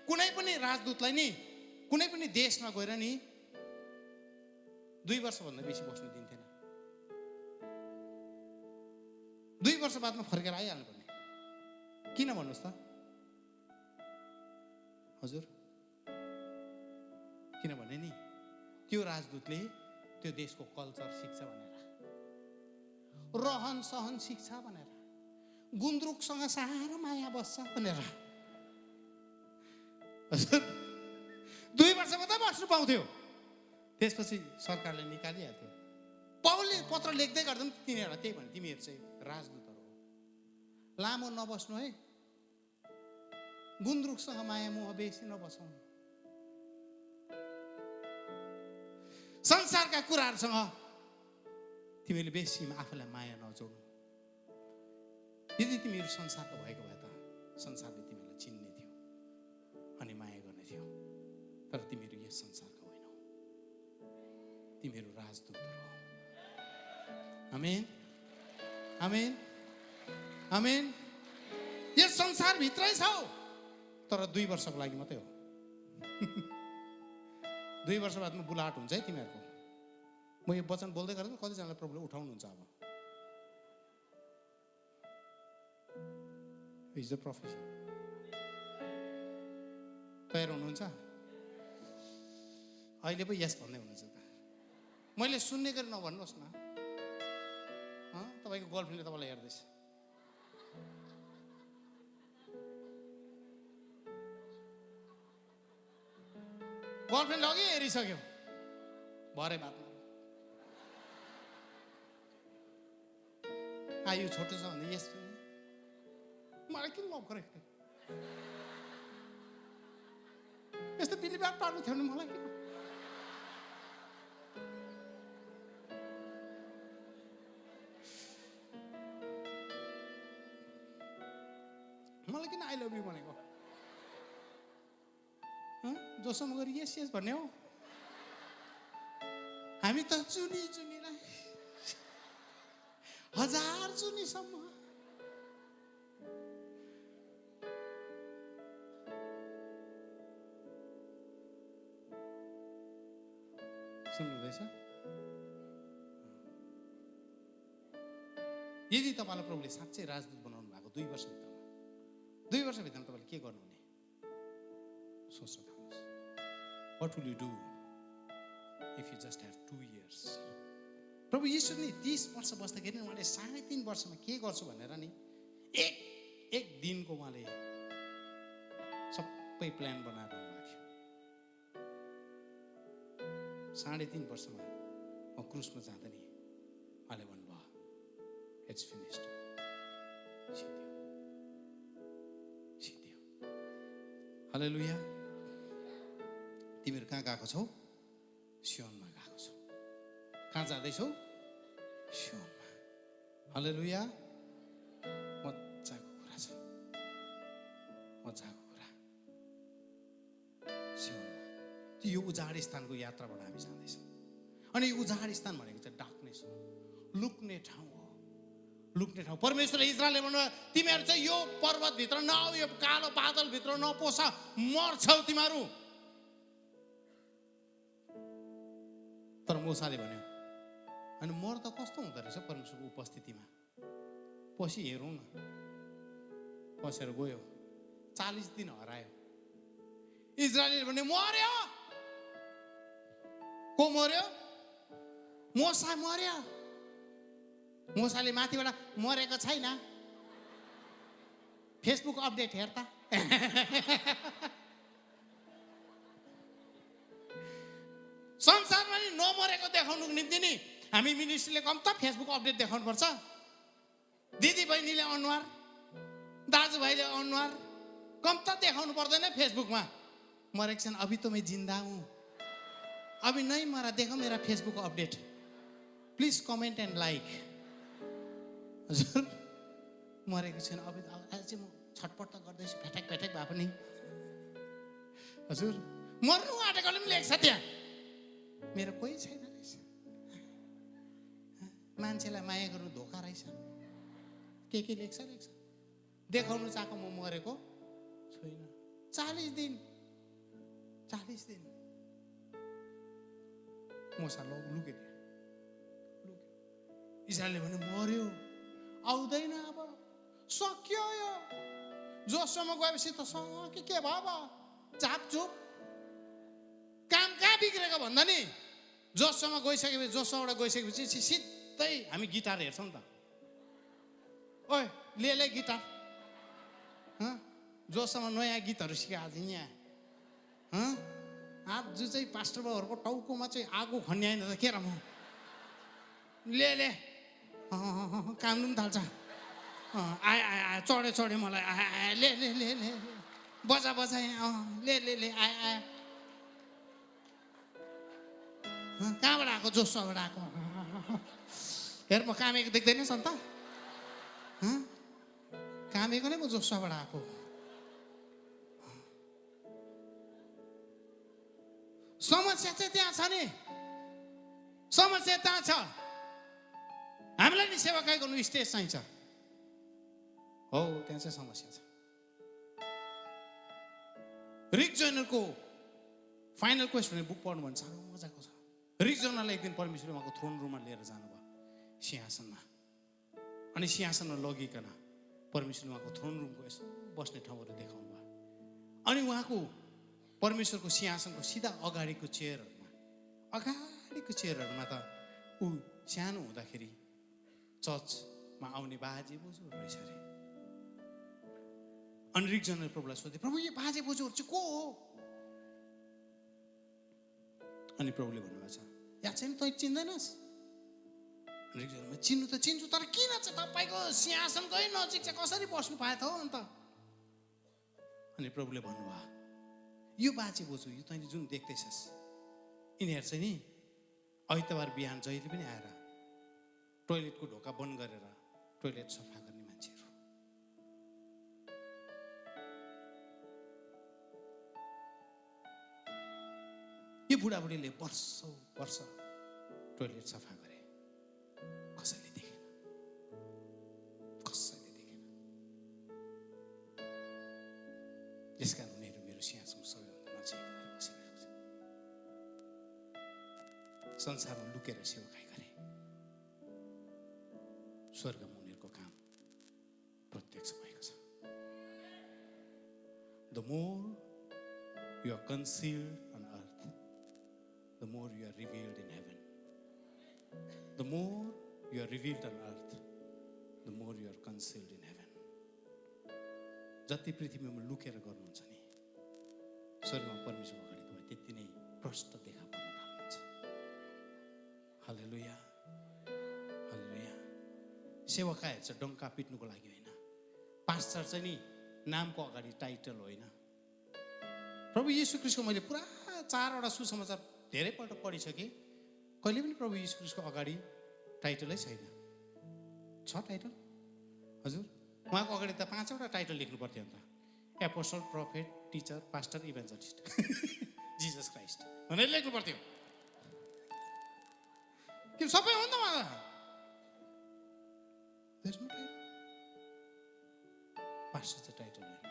कुनै पनि राजदूतलाई नि कुनै पनि देशमा गएर नि 2 वर्षभन्दा बेसी बस्नु दिन्थेन। 2 वर्ष बादमा फर्केर आइहाल्नु पर्ने। किन भन्नुहोस् त हजुर? किनभने नि त्यो राजदूतले त्यो देशको कल्चर सिक्छ भनेर, रहन सहन सिक्छ भनेर, गुन्द्रुकसँग साह्रो माया बस्छ भनेर। हजुर 2 वर्ष मात्रै बस्नु पाउँथ्यो, त्यसपछि सरकारले निकालिहाल्थ्यो। पाउलले पत्र लेख्दै गर्दा पनि तिनीहरूलाई त्यही भने, तिमीहरू चाहिँ राजदूतहरू हो, लामो नबस्नु है, गुन्द्रुकसँग माया मोह बेसी नबसौँ, संसारका कुराहरूसँग तिमीले बेसी आफूलाई माया नजोड्नु। यदि तिमीहरू संसारको भएको भए त संसारले तिमीलाई चिन्ने थियो अनि माया गर्ने थियो, तर तिमीहरू यस संसारका होइनौ, तिमीहरू राजदूतहरू हो। आमेन आमेन आमेन। यस संसारभित्रै छौ, तर 2 वर्षको लागि मात्रै हो। 2 वर्ष बादमा बुलाहट हुन्छ है तिमीहरूको। म यो वचन बोल्दै गर्दा कतिजनालाई प्रब्लम उठाउनुहुन्छ। अब इज द प्रोफेसन। तयार हुनुहुन्छ? अहिले पो यस भन्दै हुनुहुन्छ त। मैले सुन्ने गरी नभन्नुहोस् न। तपाईँको गर्लफ्रेन्डले तपाईँलाई हेर्दैछ। गर्लफ्रेन्ड अघि हेरिसक्यो, भरे बातमा आयु छोटो छ भने यस मलाई किन लभ गरेको थियो, यस्तो बिलिबार पार्नु थियो भने मलाई किन। मलाई किन आई लभ यु भनेको? जोसम्म गरी यस यस भन्ने हो। हामी त जुनी जुनीलाई 1000 जुनीसम्म। सुन्नुहुँदैछ? यदि तपाईँलाई प्रभुले साँच्चै राजदूत बनाउनु भएको 2 वर्षभित्रमा तपाईँले के गर्नुहुने सोच्न थाल्नुहोस्। What will you do if you just have 2 years? प्रभु यीशु नि 30 वर्ष बस्दाखेरि उहाँले 3.5 वर्षमा के गर्छु भनेर नि एक दिनको उहाँले सबै प्लान बनाएर आउनुभएको थियो। 3.5 वर्षमा म क्रुसमा जाँदा नि उहाँले भन्नुभयो इट्स फिनिस्ड। सिद्धियो। हालेलुया। तिमीहरू कहाँ गएको छौ? सियोनमा गएको छौ। कहाँ जाँदैछौ? सियोनमा। हालेलुया। मजाको कुरा छ, मजाको कुरा। सियोनमा यो उजाड स्थानको यात्राबाट हामी जाँदैछौँ। अनि यो उजाड स्थान भनेको चाहिँ डार्कनेस हो, लुक्ने ठाउँ हो, लुक्ने ठाउँ। परमेश्वरले इजरायलले भन्नुभयो तिमीहरू चाहिँ यो पर्वतभित्र नआऊ, यो कालो बादलभित्र नपोस, मर्छौ तिमीहरू। तर मूसाले भन्यो अनि मर्दा कस्तो हुँदो रहेछ परमेश्वरको उपस्थितिमा। पछि हेरौँ न। पसेर गयो, 40 दिन हरायो। इजरायलले भन्यो मर्यो। को मर्यो? मूसा मर्यो। मूसाले माथिबाट मरेको छैन, फेसबुक अपडेट हेर्दा। संसारमा नि नमरेको देखाउनुको निम्ति नि हामी मिनिस्ट्रीले कम त फेसबुक अपडेट देखाउनु पर्छ। दिदी बहिनीले अनुहार, दाजुभाइले अनुहार कम त देखाउनु पर्दैन फेसबुकमा। मरेको छैन, अभी तो मैं जिंदा हूँ, अभी नहीं मरा, देखो मेरा Facebook update, please comment and like. हजुर मरेको छैन, अभी अझै म छटपट त गर्दैछु फ्याटक फ्याटक भए पनि। हजुर मर्नु आँटेकोले पनि लेख्छ त्यहाँ, मेरो कोही छैन रहेछ। मान्छेलाई माया गर्नु धोका रहेछ, के लेख्छ। देखाउनु चाहेको म मरेको छुइनँ। 40 दिन मोसा लुक्यो। इजरायलले भने मर्यो, आउँदैन, अब सक्यो यो। जोसम्म गएपछि त सक्यो, के भयो अब चापचुप। काम कहाँ बिग्रेको भन्दा नि जोसम्म गइसकेपछि सिधै हामी गिटार हेर्छौँ त। ओए ले गिटार, जोसम्म नयाँ गीतहरू सिकाएको थिएँ यहाँ। आज चाहिँ पास्टर बाबुहरूको टाउकोमा चाहिँ आगो खन्ने आएन त के र म ले काम्नु पनि थाल्छ। आए चढे मलाई आए ले बजा ले आए कहाँबाट आएको? जोसबाट आएको। हेर म कामेको देख्दैनस् अन्त, कामेको नै म जोसबाट आएको। समस्या चाहिँ त्यहाँ छ नि, समस्या त्यहाँ छ। हामीलाई नि सेवाकाई गर्नु स्टेज चाहिन्छ हो, त्यहाँ चाहिँ समस्या छ। रिक जोइनरको फाइनल क्वेस्ट भन्ने बुक पढ्नु भने साह्रो मजाको छ। रिक जोइनरलाई एक दिन परमेश्वरले उहाँको थ्रोन रुममा लिएर जानुभयो, सिंहासनमा। अनि सिंहासनमा लगिकन परमेश्वरले उहाँको थ्रोन रुमको यसो बस्ने ठाउँहरू देखाउनु भयो। अनि उहाँको परमेश्वरको सिंहासनको सिधा अगाडिको चेयरहरूमा त ऊ सानो हुँदाखेरि चर्चमा आउने बाजे बोजूहरू रहेछ अरे। अनि रिक जोइनर प्रभुलाई सोधे, प्रभु यो बाजे बोजूहरू चाहिँ को हो? अनि प्रभुले भन्नुभएको छ, याद छैन तँ चिन्दैनस्? रिक जोइनर, चिन्नु त चिन्छु, तर किन चाहिँ तपाईँको सिंहासनकै नजिक चाहिँ कसरी बस्नु पाए त हो अन्त? अनि प्रभुले भन्नुभयो, यो बाजे बोजू, यो तैँले जुन देख्दैछस्, यिनीहरू चाहिँ नि आइतबार बिहान जहिले पनि आएर टोइलेटको ढोका बन्द गरेर टोइलेट सफा गर्ने मान्छेहरू। यो बुढाबुढीले वर्ष टोइलेट सफा गरे, कसैले देखेन। यसकारण उनीहरू मेरो सिंहासनको सबैभन्दा नजिक भएर बसिरहेको छ। संसारमा लुकेर सेवाकाई गरे, स्वर्गमा उनीहरूको काम प्रत्यक्ष भएको छ। The more you are concealed on earth, the more you are revealed in heaven. The more you are revealed on earth, the more you are concealed in heaven. जति पृथ्वीमा लुकेर गर्नुहुन्छ नि, स्वर्गमा परमेश्वरको अगाडि तपाईँ त्यति नै प्रष्ट देखा पर्न थाल्नुहुन्छ। हालेलुया, हालेलुया। सेवाकाई चाहिँ डङ्का पिट्नुको लागि होइन, पास्टर चाहिँ नि नामको अगाडि टाइटल होइन। प्रभु यीशु ख्रीष्टको मैले पुरा 4वटा सुसमाचार धेरैपल्ट पढिसकेँ, कहिले पनि प्रभु यीशु ख्रीष्टको अगाडि टाइटलै छैन। छ टाइटल? हजुर, उहाँको अगाडि त 5वटा टाइटल लेख्नु पर्थ्यो नि त, apostle, prophet, teacher, pastor, evangelist, Jesus Christ भनेर लेख्नु पर्थ्यो। कि सबै हो नि त उहाँ? पास्टर चाहिँ टाइटल होइन,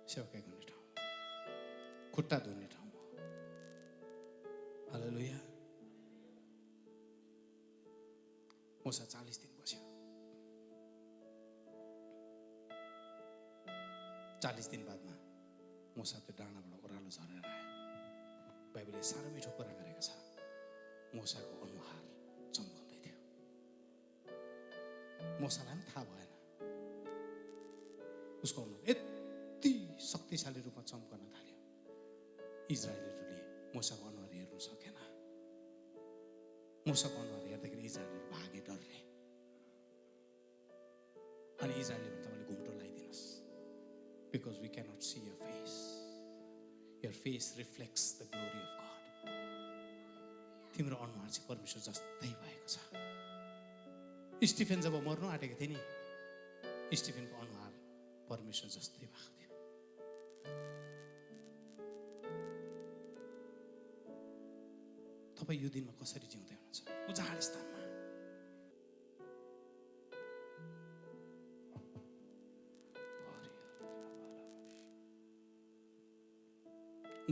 सेवाकाई गर्ने ठाउँ, खुट्टा धुने ठाउँ हो। हालेलुया। मोसा 40 दिन बस्यो। 40 दिन बादमा मोसा त्यो डाँडाबाट ओह्रालो झरेर आयो। बाइबलले साह्रो मिठो कुरा गरेको छ, मोसाको अनुहार चम्काउँदै थियो। मोसालाई पनि थाहा भएन, उसको अनुहार यति शक्तिशाली रूपमा चम्कन थाल्यो, इजरायलीहरूले मोसाको अनुहार हेर्नु सकेन। मोसाको अनुहार हेर्दाखेरि इजरायलीहरू भागे डरले। अनि इजरायलले भने तपाईँले घुम्टो लगाइदिनुहोस्, because we cannot see your face. Your face reflects the glory of God. तिम्रो अनुहार चाहिँ परमेश्वर जस्तै भएको छ। स्टिफेन जब मर्नु आँटेको थियो नि, स्टिफेनको अनुहार परमेश्वर जस्तै भएको थियो। तपाईँ यो दिनमा कसरी जिउँदै हुनुहुन्छ? उजाड स्थानमा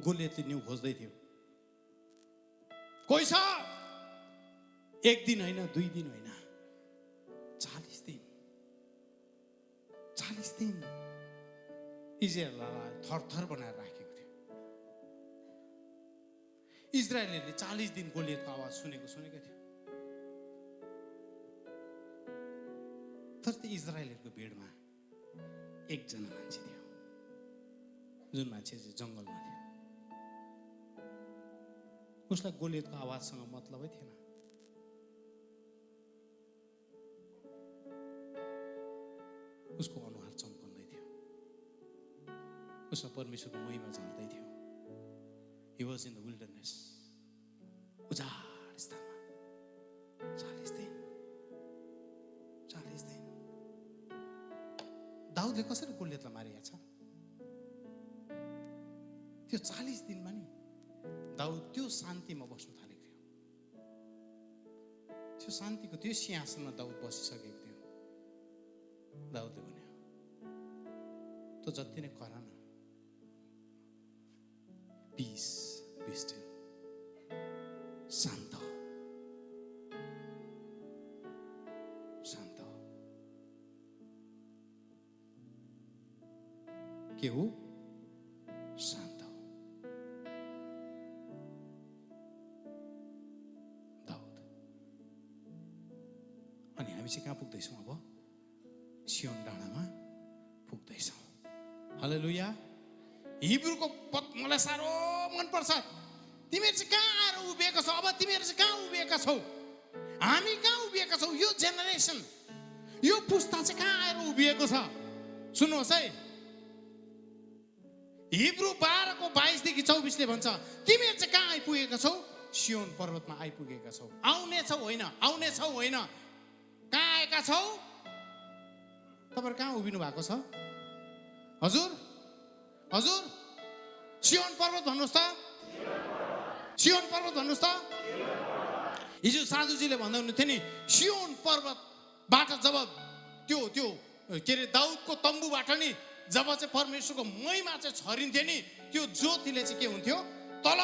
गोलियतले न्यु खोज्दै थियो। कोही छ? एक दिन होइन, 2 दिन होइन, 40 दिन। 40 दिन इजरायललाई थरथर बनाएर राखेको थियो। इजरायलीहरूले 40 दिन गोलियतको आवाज सुनेको थियो। तर त्यो इजरायलहरूको भिडमा एकजना मान्छे थियो, जुन मान्छे चाहिँ जङ्गलमा थियो। उसलाई गोलियतको आवाजसँग मतलबै थिएन। उसको अनुहार चम्कँदै थियो, उसमा परमेश्वरको महिमा झल्दै थियो। He was in the wilderness, उजाड स्थानमा 40 दिन। दाउदले कसरी गोलियतलाई मारिया छ? त्यो 40 दिनमा नि दाउद त्यो शान्तिमा बस्नु थालेको थियो। त्यो शान्तिको त्यो सिंहासनमा दाउद बसिसकेको थियो। दाउदले भन्यो, त जति नै करा न, पिस, बी स्टिल, शान्त हो, शान्त हो। के हो? शान्त हो। दाउद। अनि हामी चाहिँ कहाँ पुग्दैछौँ अब? सियोन डाँडामा पुग्दैछौँ। हालेलुया। हिब्रूको पद मलाई साह्रो मनपर्छ। तिमीहरू चाहिँ कहाँ आएर उभिएका छौ? अब तिमीहरू चाहिँ कहाँ उभिएका छौ? हामी कहाँ उभिएका छौ? यो जेनेरेसन, यो पुस्ता चाहिँ कहाँ आएर उभिएको छ? सुन्नुहोस् है, हिब्रू 12:22-24 भन्छ, तिमीहरू चाहिँ कहाँ आइपुगेका छौ? सियोन पर्वतमा आइपुगेका छौ। आउने छौ होइन, आउने छौ होइन, कहाँ आएका छौ? तपाईहरु कहाँ उभिनु भएको छ? हजुर, हजुर, सियोन पर्वत भन्नुहोस् त। सियोन पर्वत भन्नुहोस् त। हिजो साधुजीले भन्दै हुनुहुन्थ्यो नि, सियोन पर्वतबाट जब त्यो के अरे दाउदको तम्बुबाट नि जब चाहिँ परमेश्वरको महिमा चाहिँ छरिन्थ्यो नि, त्यो ज्योतिले चाहिँ के हुन्थ्यो? तल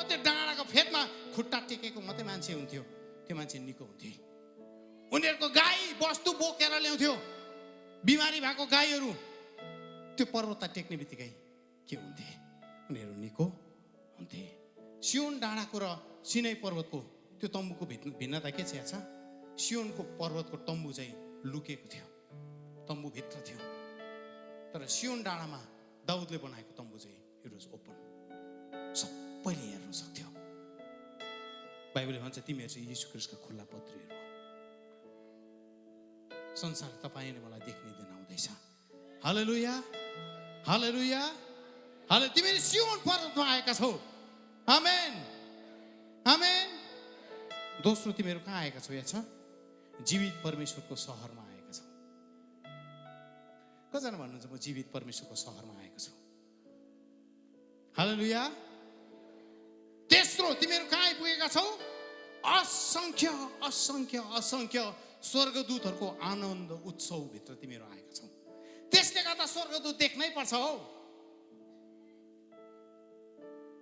त्यो डाँडाको फेदमा खुट्टा टेकेको मात्रै मान्छे हुन्थ्यो, त्यो मान्छे निको हुन्थे। उनीहरूको गाई वस्तु बोकेर ल्याउँथ्यो, बिमारी भएको गाईहरू त्यो पर्वतलाई टेक्ने बित्तिकै के हुन्थे? उनीहरू निको हुन्थे। सियोन डाँडाको र सिनै पर्वतको त्यो तम्बुको भिन्नता के छ? सियोनको पर्वतको तम्बु चाहिँ लुकेको थियो, तम्बु भित्र थियो, तर सियोन डाँडामा दाउदले बनाएको तम्बु चाहिँ इट वाज ओपन, सबैले हेर्न सक्थ्यो। बाइबलले भन्छ तिमीहरू चाहिँ यीशु ख्रीष्टका खुल्ला पत्रीहरू हो। संसार तपाईले मलाई देख्ने दिन आउँदैछ। हालेलुया, हालेलुया, हाले। तिमीहरू सियोन पर्वतमा आएका छौ। आमेन, आमेन। दोस्रो, तिमीहरू कहाँ आएका छौ? यहाँ छ जीवित परमेश्वरको शहरमा आएका छौ। कजना भन्नुहुन्छ म जीवित परमेश्वरको शहरमा आएको छु? हालेलुया। तेस्रो, तिमीहरू कहाँ आइपुगेका छौ? असंख्य असंख्य असंख्य स्वर्गदूतहरूको आनन्द उत्सव भित्र तिमीहरू आएका छौ। त्यसले गर्दा स्वर्गदूत देख्नै पर्छ हौ।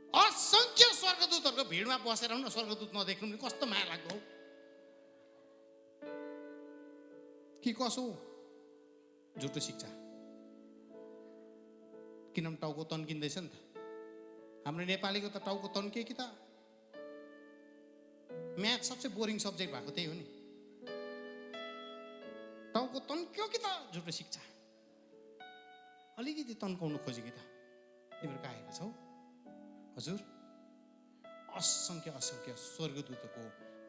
असंख्य स्वर्गदूतहरूको भिडमा बसेर न स्वर्गदूत नदेख्नु नि कस्तो माया लाग्दो हौ। कि कसो झुटो शिक्षा? किनभने टाउको तन्किँदैछ नि त। हाम्रो नेपालीको त टाउको तन्कियो कि त। म्याथ सबसे बोरिङ सब्जेक्ट भएको त्यही हो नि। टाउको तन्क्यो कि त झुटो शिक्षा। अलिकति तन्काउनु खोज्यो कि त। तिमीहरू कहाँ आएका छौ? हजुर, असंख्य असंख्य स्वर्गदूतको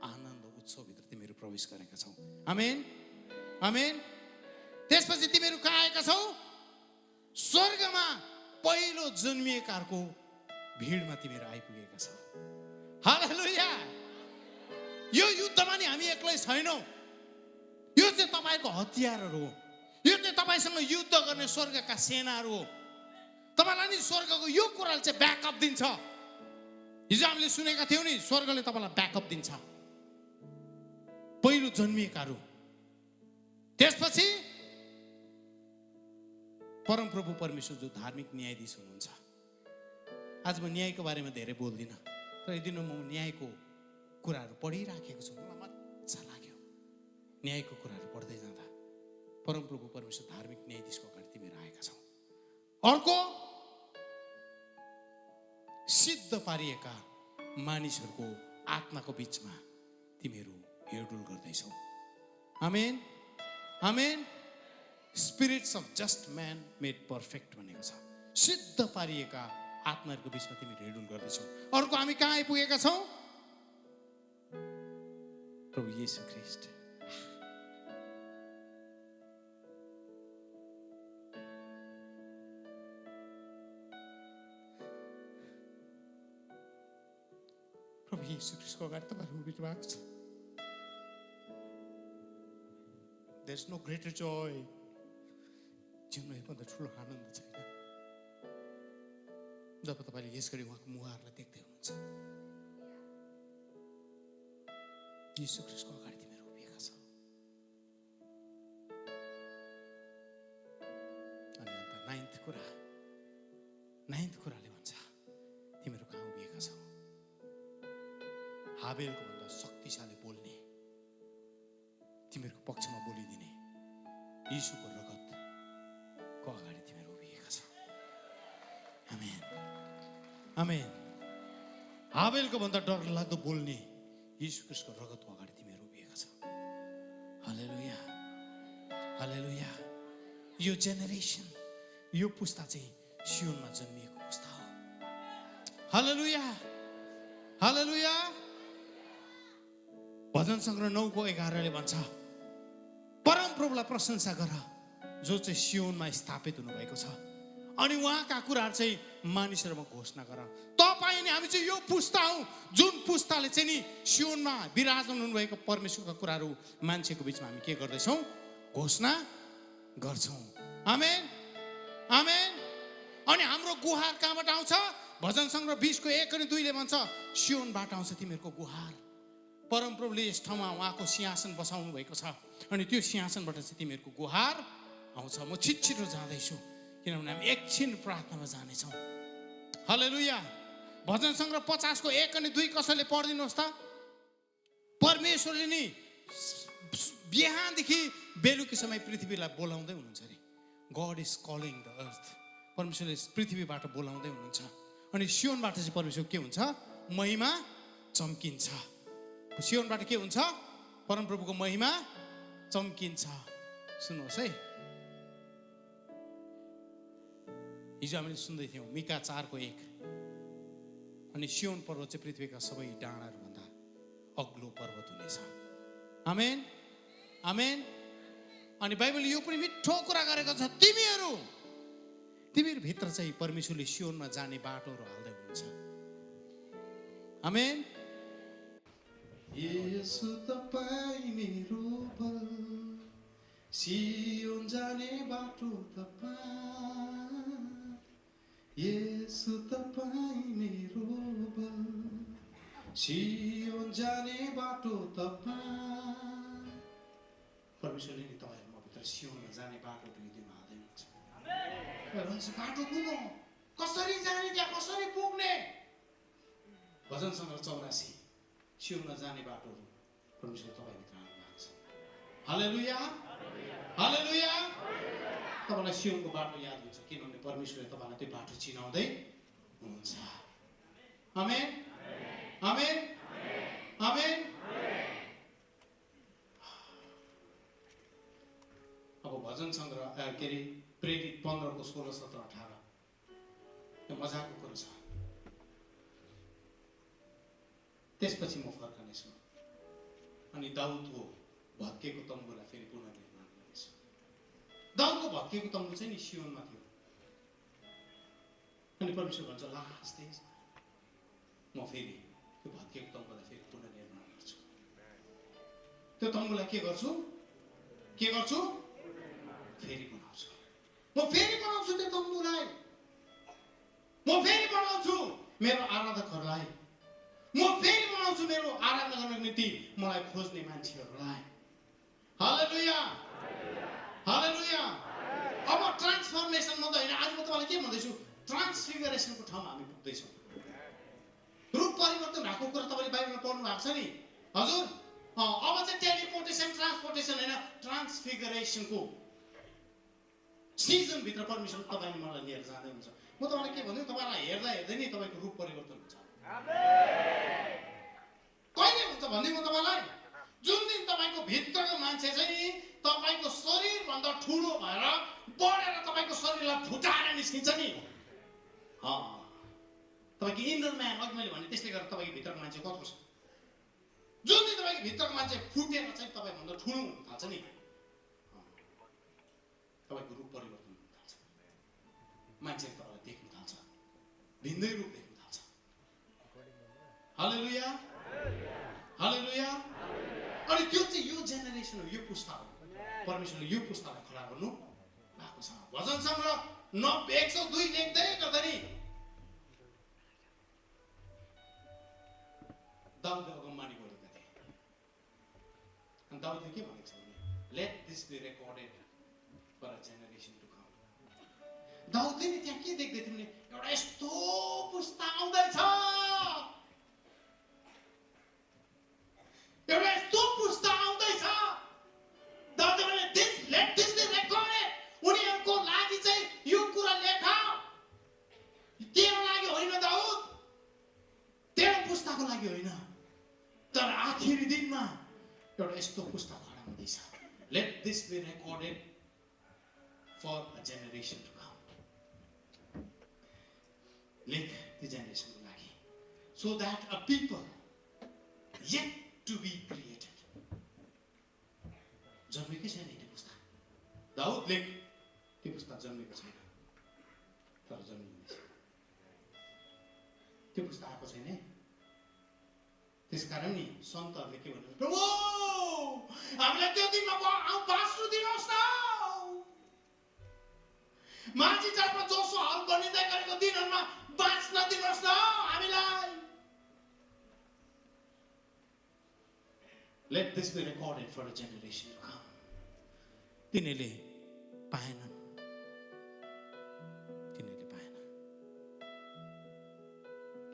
आनन्द उत्सवभित्र तिमीहरू प्रवेश गरेका छौ। आमेन, आमेन। त्यसपछि तिमीहरू कहाँ आएका छौ? स्वर्गमा पहिलो जन्मिएकाहरूको भिडमा तिमीहरू आइपुगेका छौ। हालेलुया। यो युद्धमा नि हामी एक्लै छैनौँ। यो चाहिँ तपाईको हतियारहरू हो। यो चाहिँ तपाईसँग युद्ध गर्ने स्वर्गका सेनाहरू हो। तपाईँलाई नि स्वर्गको यो कुराले चाहिँ ब्याकअप दिन्छ। हिजो हामीले सुनेका थियौँ नि, स्वर्गले तपाईँलाई ब्याकअप दिन्छ। पहिलो जन्मिएकाहरू, त्यसपछि परमप्रभु परमेश्वर जो धार्मिक न्यायाधीश हुनुहुन्छ। आज म न्यायको बारेमा धेरै बोल्दिनँ, तर यदि म न्यायको कुराहरू पढिराखेको छु, मलाई मजा लाग्यो। न्यायको कुराहरू पढ्दै जाँदा परमप्रभु परमेश्वर धार्मिक न्यायाधीशको अगाडि तिमीहरू आएका छौ। अर्को, सिद्ध पारिएका मानिसहरूको आत्माको बिचमा तिमीहरू हिँडडुल गर्दैछौ। Amen, amen. Spirits of just man made perfect भनेको छ। सिद्ध पारिएका आत्माहरूको बिचमा तिमीहरू हिँडडुल गर्दैछौ। अर्को, हामी कहाँ आइपुगेका छौँ? प्रभु येशू ख्रीष्ट। प्रभु येशू ख्रीष्टको अगाडि तपाईहरु उभिनु भएको छ। There is no greater joy. जीवनमा योभन्दा ठुलो आनन्द छैन जब तपाईले यस गरी उहाँको मुहारलाई देख्दै हुनुहुन्छ। येशू ख्रीष्टको अगाडि तिमीहरू उभिएका छौ। अनि अन्त नाइन्थ कुराले भन्छ, तिमीहरू कहाँ उभिएका छौ? हाबेलको भन्दा शक्तिशाली बोल्ने, तिमीहरूको पक्षमा बोलिदिने येशूको रगतको अगाडि तिमीहरू उभिएका छौ। आमेन, आमेन। हाबेलको भन्दा डरलाग्दो बोल्ने येशू ख्रीष्टको रगतको अगाडि तिमीहरू उभिएका छौ। हालेलुया, हालेलुया। यो जेनेरेसन, यो पुस्ता चाहिँ सियोनमा जन्मिएको पुस्ता हो। हालेलुया, हालेलुया। भजन सङ्ग्रह 9:11 भन्छ, परमप्रभुलाई प्रशंसा गर जो चाहिँ सियोनमा स्थापित हुनुभएको छ, अनि उहाँका कुराहरू चाहिँ मानिसहरूमा घोषणा गर। तपाईँ नि हामी चाहिँ यो पुस्ता हौँ जुन पुस्ताले चाहिँ नि सियोनमा विराजमान हुनुभएको परमेश्वरका कुराहरू मान्छेको बिचमा हामी के गर्दैछौँ? घोषणा गर्छौँ। आमेन, आमेन। अनि हाम्रो गुहार कहाँबाट आउँछ? भजन सङ्ग्रह 20:1 अनि 2 भन्छ, सियोनबाट आउँछ तिमीहरूको गुहार। परमप्रभुले यस ठाउँमा उहाँको सिंहासन बसाउनु भएको छ, अनि त्यो सिंहासनबाट चाहिँ तिमीहरूको गुहार आउँछ। म छिटो जाँदैछु किनभने हामी एकछिन प्रार्थनामा जानेछौँ। हालेलुया। भजन सङ्ग्रह 50:1 अनि 2 कसैले पढिदिनुहोस् त। परमेश्वरले नि बिहानदेखि बेलुकी समय पृथ्वीलाई बोलाउँदै हुनुहुन्छ अरे। God is calling the earth. परमेश्वरले पृथ्वीबाट बोलाउँदै हुनुहुन्छ, अनि सियोनबाट चाहिँ परमेश्वर के हुन्छ? महिमा चम्किन्छ। सियोनबाट के हुन्छ? परमप्रभुको महिमा चम्किन्छ। सुन्नुहोस् है, हिजो हामीले सुन्दै थियौँ मिका 4:1, अनि सियोन पर्वत चाहिँ पृथ्वीका सबै डाँडाहरूभन्दा अग्लो पर्वत हुनेछ। आमेन, आमेन। अनि बाइबलले यो पनि मिठो कुरा गरेको छ, तिमीहरू भित्र चाहिँ परमेश्वरले सियोनमा जाने बाटोहरू हाल्दै हुनुहुन्छ। आमेन। येशू तपाईँ मेरो बल, सियोन जाने बाटो तपाईँ। येशू तपाईँ मेरो बल, सियोन जाने बाटो तपाईँ। परमेश्वरले नि तपाईँहरूमा भित्र सियोनमा जाने बाटो दिनु हाल्दै हुनुहुन्छ। बाटो पुगौँ, कसरी जाने, त्यहाँ कसरी पुग्ने? भजन सङ्ग्रह 84, सियोनमा जाने बाटोहरू परमेश्वर तपाईँभित्र आउनु भएको छ। हालेलुया, हालेलुया। तपाईँलाई सियोनको बाटो याद हुन्छ किनभने परमेश्वरले तपाईँलाई त्यो बाटो चिनाउँदै हुनुहुन्छ। आमेन, आमेन, आमेन। अब भजन सङ्ग्रह के अरे प्रेरित 15:16, 17, 18 यो मजाको कुरो छ। त्यसपछि म फर्कनेछु अनि दाउदको भत्केको तम्बुलाई फेरि पुनर्निर्माण गर्नेछु। दाउदको भत्केको तम्बु चाहिँ नि सियोनमा थियो, अनि परमेश्वर भन्छ लास्ट डेजमा म फेरि त्यो भत्केको तम्बुलाई फेरि पुनर्निर्माण गर्छु। त्यो तम्बुलाई के गर्छु? फेरि बनाउँछु, म फेरि बनाउँछु त्यो तम्बुलाई, म फेरि बनाउँछु मेरो आराधकहरूलाई, म फेरि बनाउँछु मेरो आराधना गर्नको निम्ति मलाई खोज्ने मान्छेहरूलाई। हालेलुया, हालेलुया। अब ट्रान्सफर्मेसन मात्रै होइन, आज म तपाईँलाई के भन्दैछु, ट्रान्सफिगरेसनको ठाउँमा हामी पुग्दैछौँ। रूप परिवर्तन भएको कुरा तपाईँले बाइबलमा पढ्नु भएको छ नि, हजुर। अब चाहिँ टेलिपोर्टेसन ट्रान्सपोर्टेसन होइन, ट्रान्सफिगरेसनको सिजनभित्र परमेश्वर तपाईँले मलाई लिएर जाँदै हुन्छ। म तपाईँलाई के भन्छु, तपाईँलाई हेर्दा हेर्दै नै तपाईँको रूप परिवर्तन हुन्छ। कहिले हुन्छ भन्दै म तपाईँलाई, जुन दिन तपाईँको भित्रको मान्छे चाहिँ तपाईँको शरीरभन्दा ठुलो भएर बढेर तपाईँको शरीरलाई फुटाएर निस्किन्छ नि, तपाईँको इनर म्यान, अघि मैले भने त्यसले गर्दा तपाईँको भित्रको मान्छे कस्तो छ, जुन दिन तपाईँको भित्रको मान्छे फुटेर चाहिँ तपाईँभन्दा ठुलो हुन थाल्छ नि, तपाईँको रूप परिवर्तन हुन थाल्छ, मान्छेले तपाईँलाई देख्न थाल्छ, भिन्दै रूप देख्न थाल्छ। हालेलुया, हालेलुया। अनि त्यो चाहिँ यो जेनेरेसन हो, यो पुस्ता हो। परमेश्वरले यो पुस्तालाई खडा गर्नु भएको छ। भजन सङ्ग्रह 102 लेख्दै गर्दा नि दाउदले अगमबानी गरेका थिए, अनि दाउदले के भनेको छ भने, let this be recorded for a generation to come. दाउदले नि त्यहाँ के देख्दै थियो भने, एउटा यस्तो पुस्ता आउँदैछ, एउटा यस्तो पुस्ता आउँदैछ। दाउदले भने लेट दिस बी रेकर्डेड, उनीहरूको लागि चाहिँ यो कुरा लेख, तेरो लागि होइन दाउद, तेरो पुस्ताको लागि होइन, तर आखिरी दिनमा एउटा यस्तो पुस्ता खडा हुँदैछ। Let this be recorded for a generation to come. लेख त्यो जेनेरेसनको लागि, so that a people yet to be created. जन्मेकै छैन त्यो पुस्ता, दाउद लेख, त्यो पुस्ता जन्मेको छैन, तर जन्मिँदैछ। त्यो पुस्ता आएको छैन। त्यसकारण नि सन्तहरूले के भन्नु, प्रभु हामीलाई त्यो दिनमा बाँच्नु दिनुहोस् न, माझी जातमा जोसो हल बनिँदै गरेको दिनहरूमा बाँच्न दिनुहोस् न हामीलाई। Let this be recorded for a generation to come. तिनीहरूले पाएनन्, तिनीहरूले पाएन,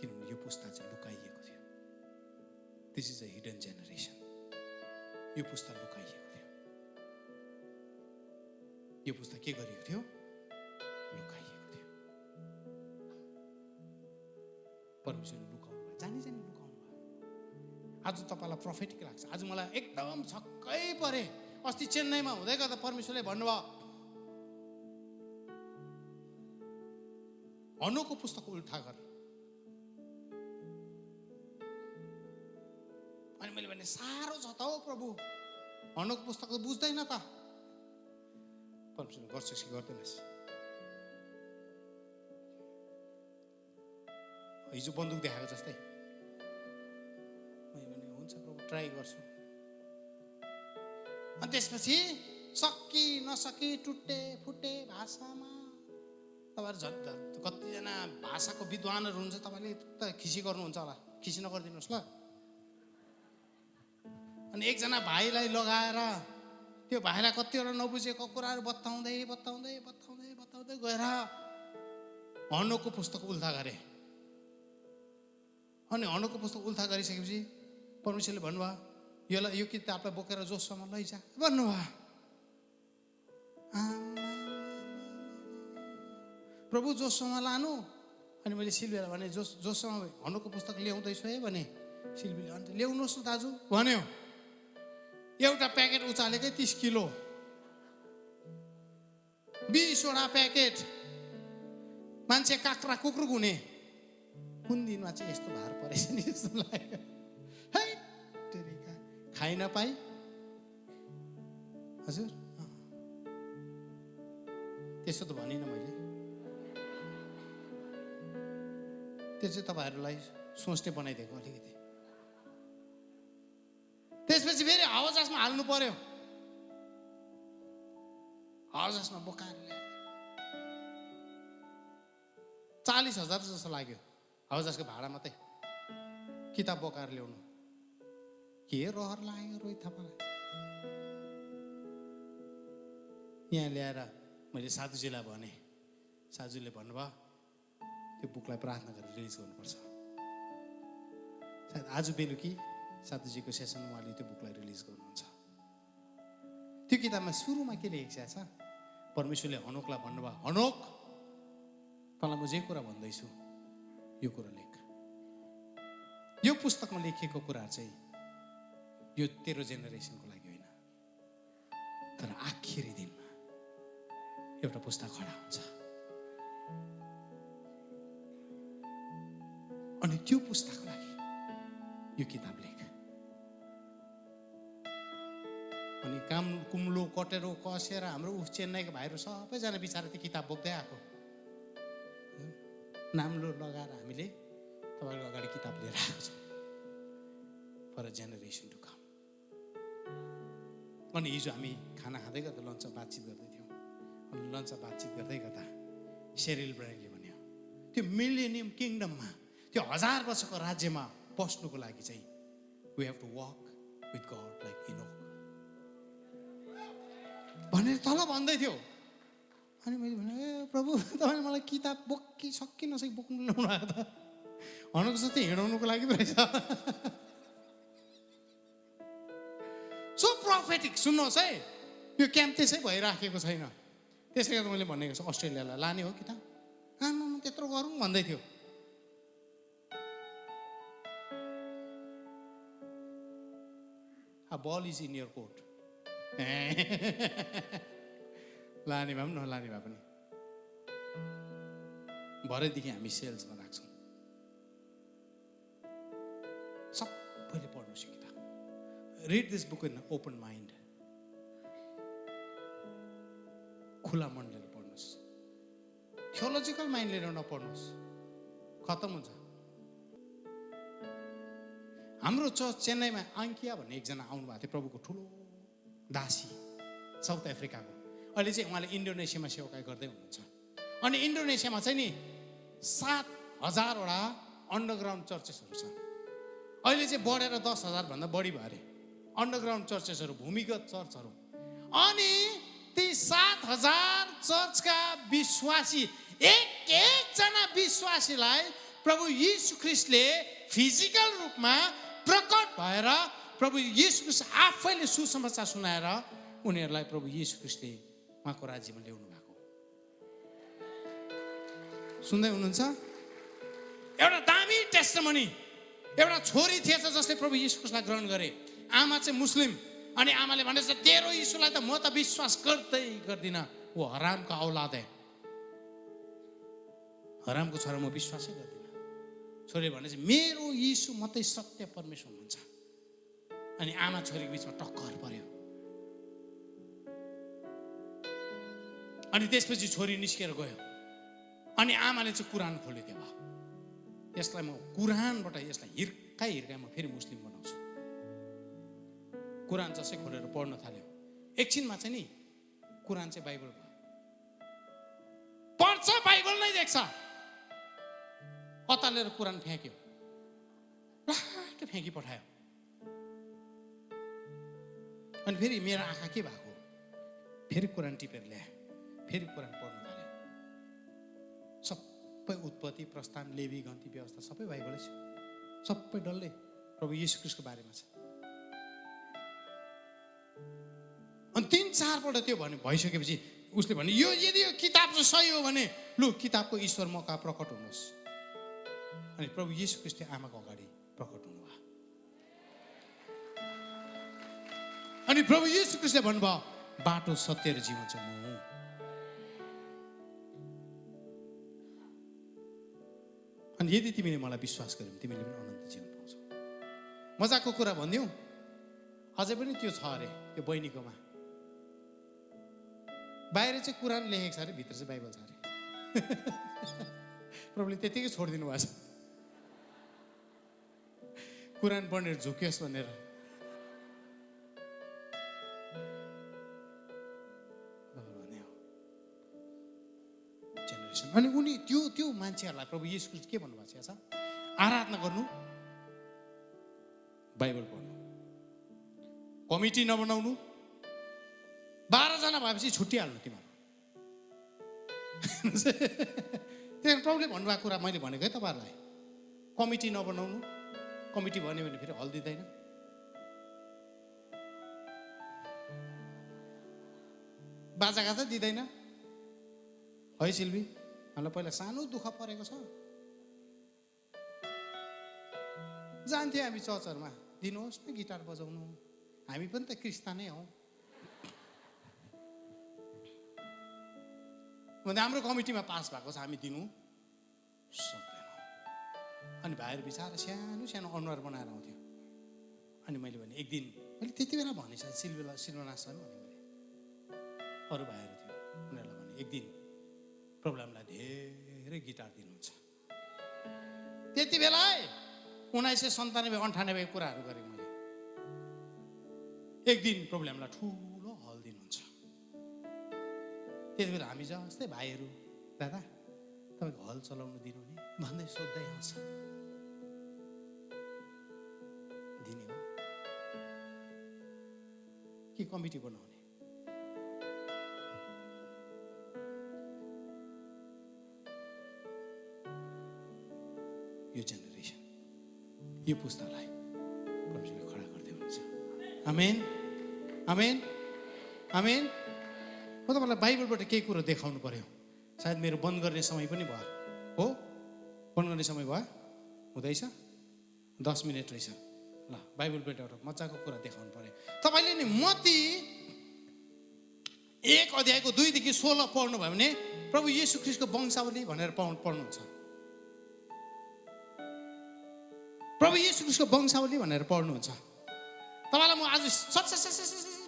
किनभने यो पुस्ता चाहिँ लुकाइएको थियो। This is a hidden generation. यो पुस्ता लुकाइएको थियो, यो पुस्ता के गरेको थियो, लुकाइएको थियो। परमेश्वरले लुकाउनु भयो, जानी जानी लुकाउनु भयो। आज तपाईँलाई प्रोफेटिक लाग्छ, आज मलाई एकदम छक्कै परे। अस्ति चेन्नईमा हुँदै गर्दा परमेश्वरले भन्नुभयो, हनुको पुस्तक उल्टा गर। अनि मैले भने साह्रो छ त हौ प्रभु, हनुको पुस्तक त बुझ्दैन त। परमेश्वरले गर्छस् कि गर्दैनस्? हिजो बन्दुक देखाएको जस्तै मैले भने हुन्छ प्रभु, ट्राई गर्छु। अनि त्यसपछि सकि नसकि टुटे फुटे भाषामा तपाईँहरू झन् कतिजना भाषाको विद्वानहरू हुन्छ, तपाईँले त खिसी गर्नुहुन्छ होला, खिसी नगरिदिनुहोस् ल। अनि एकजना भाइलाई लगाएर त्यो भाइलाई कतिवटा नबुझेको कुराहरू बताउँदै बताउँदै बताउँदै बताउँदै गएर हनुको पुस्तक उल्था गरे। अनि हनुको पुस्तक उल्था गरिसकेपछि परमेश्वरले भन्नुभयो, यो किताबलाई बोकेर जोससँग लैजा भन्नुभयो। प्रभु जोससँग लानु। अनि मैले सिल्वीलाई भने, जोससँग हनुको पुस्तक ल्याउँदैछु है भने। सिल्वीले अन्त ल्याउनुहोस् न दाजु भन्यो। एउटा प्याकेट उचालेकै 30 किलो, 20वटा प्याकेट, मान्छे काक्रा कुक्रुक हुने। कुन दिनमा चाहिँ यस्तो भार परेछ नि जस्तो लाग्यो। है खाइ नपाई हजुर, त्यसो त भनिनँ मैले। त्यो चाहिँ तपाईँहरूलाई सोच्ने बनाइदिएको अलिकति। त्यसपछि फेरि हावाजहाजमा हाल्नु पर्यो। हजसमा बोकाएर ल्याए। 40,000 जस्तो लाग्यो हजसको भाडा मात्रै किताब बोकाएर ल्याउनु। के रहर लाग्यो रोहित थापालाई। यहाँ ल्याएर मैले साधुजीलाई भने, साधुजीले भन्नुभयो त्यो बुकलाई प्रार्थना गरेर रिलिज गर्नुपर्छ। सायद आज बेलुकी साधुजीको सेसन उहाँले त्यो बुकलाई रिलिज गर्नुहुन्छ। त्यो किताबमा सुरुमा के लेखेको छ, परमेश्वरले हनोकलाई भन्नुभयो, हनोक तँलाई म जे कुरा भन्दैछु यो कुरा लेख। यो पुस्तकमा लेखिएको कुराहरू चाहिँ यो तेरो जेनेरेसनको लागि होइन, तर आखिरी दिनमा एउटा पुस्तक खडा हुन्छ अनि त्यो पुस्तकको लागि यो किताब लेख। अनि काम कुम्लो कटेरो कसेर हाम्रो चेन्नईको भाइहरू सबैजना बिचारा त्यो किताब बोक्दै आएको, नाम्लो लगाएर हामीले तपाईँको अगाडि किताब लिएर आएको छौँ for a generation to come. अनि हिजो हामी खाना खाँदै गर्दा लन्चमा बातचित गर्दै थियौँ। अनि लन्चमा बातचित गर्दै गर्दा शेरिल ब्रायनले भन्यो, त्यो मिलेनियम किङडममा, त्यो 1000 वर्षको राज्यमा पस्नुको लागि चाहिँ we have to walk with God like Enoch भनेर तल भन्दै थियो। अनि मैले भने, ए प्रभु तपाईँले मलाई किताब बोकी सकि नसकि बोक्नु ल्याउनु आएको त, हनुको जस्तै हिँडाउनुको लागि रहेछ। So prophetic. सुन्नुहोस् है, यो क्याम्प त्यसै भइराखेको छैन। त्यसले गर्दा मैले भनेको छु अस्ट्रेलियालाई लाने हो किताब, आमा त्यत्रो गरौँ भन्दै थियो। बल इज इन योर कोर्ट। लाने भए पनि नलाने भए पनि भरेदेखि हामी सेल्समा राख्छौँ। सबैले पढ्नुहोस् यो किताब। Read this book in open mind, खुला मन लिएर पढ्नुहोस्। थियोलोजिकल माइन्ड लिएर नपढ्नुहोस्, खत्तम हुन्छ। हाम्रो चर्च चेन्नईमा आङ्किया भन्ने एकजना आउनुभएको थियो, प्रभुको ठुलो दासी, साउथ अफ्रिकाको। अहिले चाहिँ उहाँले इन्डोनेसियामा सेवाकाई गर्दै हुनुहुन्छ। अनि इन्डोनेसियामा चाहिँ नि 7,000 वटा अन्डरग्राउन्ड चर्चेसहरू छन्। अहिले चाहिँ बढेर 10,000 भन्दा बढी भयो अरे अन्डरग्राउन्ड चर्चेसहरू, भूमिगत चर्चहरू। अनि ती 7,000 चर्चका विश्वासी, एकजना विश्वासीलाई प्रभु यीशु ख्रीष्टले फिजिकल रूपमा प्रकट भएर प्रभु यीशु ख्रीष्ट आफैले सुसमाचार सुनाएर उनीहरूलाई प्रभु यीशु ख्रीष्टले उहाँको राज्यमा ल्याउनु भएको। सुन्दै हुनुहुन्छ? एउटा दामी टेस्टिमनी। एउटा छोरी थिएछ जसले प्रभु यीशु ख्रीष्टलाई ग्रहण गरे। आमा चाहिँ मुस्लिम। अनि आमाले भनेछ, तेरो यीशुलाई त म त विश्वास गर्दिनँ, ऊ हरामको औलाद है, हरामको छोरा म विश्वासै गर्दिनँ। छोरीले भनेछ, मेरो यीशु मात्रै सत्य परमेश्वर हुनुहुन्छ। अनि आमा छोरीको बिचमा टक्कर पर्यो। अनि त्यसपछि छोरी निस्केर गयो। अनि आमाले चाहिँ कुरान खोलिदियो। यसलाई म कुरानबाट यसलाई हिर्काइ म फेरि मुस्लिम बनाउँछु। कुरान जसै खोलेर पढ्न थाल्यो। एकछिनमा चाहिँ नि कुरान चाहिँ बाइबल भयो। पढ्छ बाइबल नै देख्छ। अतालेर कुरान फ्याँक्यो, लाट फ्याँकी पठायो। अनि फेरि मेरो आँखा के भएको, फेरि कुरान टिपेर ल्याए, फेरि कुरान पढ्न थाल्यो। सबै उत्पत्ति, प्रस्थान, लेवी, गन्ती, व्यवस्था सबै बाइबलै छ। सबै डल्लै प्रभु यीशु ख्रीष्टको बारेमा छ। अनि 3-4 पल्ट त्यो भन्यो। भइसकेपछि उसले भन्यो, यो यदि यो किताब चाहिँ सही हो भने लु किताबको ईश्वर म कहाँ प्रकट हुनुहोस्। अनि प्रभु यीशु ख्रीष्टले आमाको अगाडि प्रकट हुनुभयो। अनि प्रभु यीशु ख्रीष्टले भन्नुभयो, बाटो, सत्य र जीवन चाहिँ म हुँ। अनि यदि तिमीले मलाई विश्वास गर्यौ तिमीले पनि अनन्त जीवन पाउँछौ। मजाको कुरा भनिदिउँ, अझै पनि त्यो छ अरे त्यो बहिनीकोमा। बाहिर चाहिँ कुरान लेखेको छ अरे, भित्र चाहिँ बाइबल छ अरे। प्रभुले त्यतिकै छोडिदिनु भएको छ। कुरान पढेर झुक्योस् भनेर। अनि उनी त्यो मान्छेहरूलाई प्रभु येशू ख्रीष्ट के भन्नुभएको छ? आराधना गर्नु, बाइबल पढ्नु, कमिटी नबनाउनु, 12 जना भएपछि छुट्टिहाल्नु तिमीहरू। त्यही प्रभुले भन्नुभएको कुरा मैले भनेको है तपाईँहरूलाई, कमिटी नबनाउनु, कमिटी भन्यो भने फेरि हल दिँदैन। बाजागाजा दिँदैन है सिल्भी? हामीलाई पहिला सानो दुःख परेको छ, जान्थ्यो हामी चर्चहरूमा, दिनुहोस् न गिटार बजाउनु, हामी पनि त क्रिस्तानै हौ भन्दा हाम्रो कमिटीमा पास भएको छ, हामी दिनु सक्दैनौँ। अनि भाइहरू बिचारा सानो सानो अनुहार बनाएर आउँथ्यो। अनि मैले भने एक दिन, मैले त्यति बेला भनेँ सिल्वनासँग भने मैले अरू भाइहरू थियो उनीहरूलाई भने एक दिन प्रब्लमलाई धेरै गिटार दिनुहुन्छ। त्यति बेला 1997-98 कुराहरू गरेँ मैले। एक दिन प्रब्लमलाई ठुलो हल दिनुहुन्छ। त्यति बेला हामी जस्तै भाइहरू, दादा तपाईँको हल चलाउनु दिनु नि भन्दै सोध्दै आउँछ, दिने हो कि कमिटी बनाउने? यो जेनेरेसन, यो पुस्तालाई परमेश्वरले खडा गर्दै हुनुहुन्छ। आमेन, आमेन, आमेन। म तपाईँलाई बाइबलबाट केही कुरो देखाउनु पर्यो। सायद मेरो बन्द गर्ने समय पनि भयो हो, बन्द गर्ने समय भयो, हुँदैछ 10 मिनट रहेछ। ल बाइबलबाट एउटा मजाको कुरा देखाउनु पर्यो तपाईँले नि। मत्ती 1:2-16 पढ्नु भयो भने प्रभु येशू ख्रीष्टको वंशावली भनेर पढ्नुहुन्छ। प्रभु येशू ख्रीष्टको वंशावली भनेर पढ्नुहुन्छ। तपाईँलाई म आज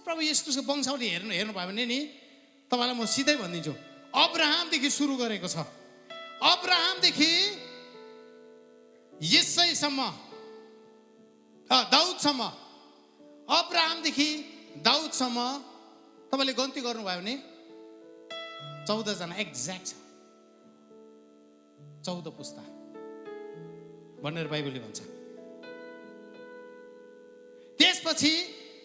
प्रभु येशू ख्रीष्टको वंशावली हेर्नु भयो भने नि तपाईँलाई म सिधै भनिदिन्छु, अब्राहमदेखि सुरु गरेको छ। अब्राहमदेखि येशैसम्म, दाउदसम्म, अब्राहमदेखि दाउदसम्म तपाईँले गन्ती गर्नुभयो भने 14 जना एक्ज्याक्ट छ। 14 पुस्ता भनेर बाइबलले भन्छ। त्यसपछि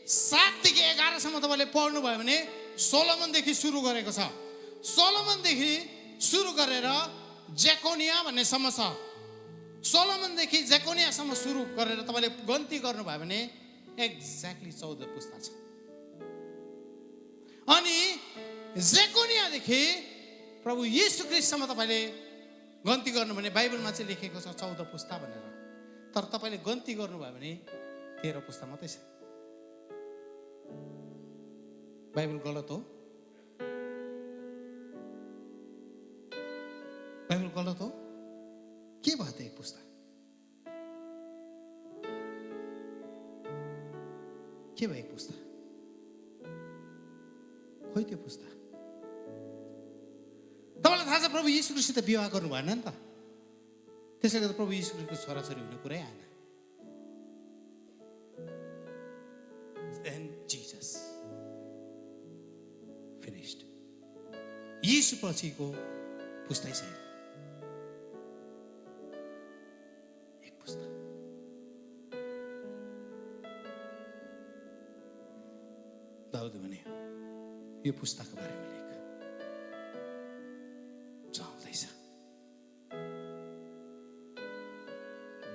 7देखि 11सम्म तपाईँले पढ्नुभयो भने सोलोमनदेखि सुरु गरेको छ। सोलोमनदेखि सुरु गरेर जेकोनिया भन्ने सम्म छ। सोलोमनदेखि जेकोनियासम्म सुरु गरेर तपाईँले गन्ती गर्नुभयो भने एक्ज्याक्टली 14 पुस्ता छ। अनि जेकोनियादेखि प्रभु येशू ख्रीष्टसम्म तपाईँले गन्ती गर्नु भने बाइबलमा चाहिँ लेखेको छ 14 पुस्ता भनेर। तर तपाईँले गन्ती गर्नुभयो भने 13 पुस्ता मात्रै छ। बाइबल गलत हो? बाइबल गलत हो? के भयो त एक पुस्ता? के भयो एक पुस्ता? खोइ त्यो पुस्ता? तपाईँलाई थाहा छ प्रभु येशू ख्रीष्टसित विवाह गर्नु भएन नि त, त्यसले गर्दा प्रभु येशू ख्रीष्टको छोराछोरी हुने कुरै आएन। And Jesus finished. येशू पछिको पुस्तै छैन, एक पुस्ता। दाउद भने यो पुस्ताको बारेमा लेख, आउँदैछ।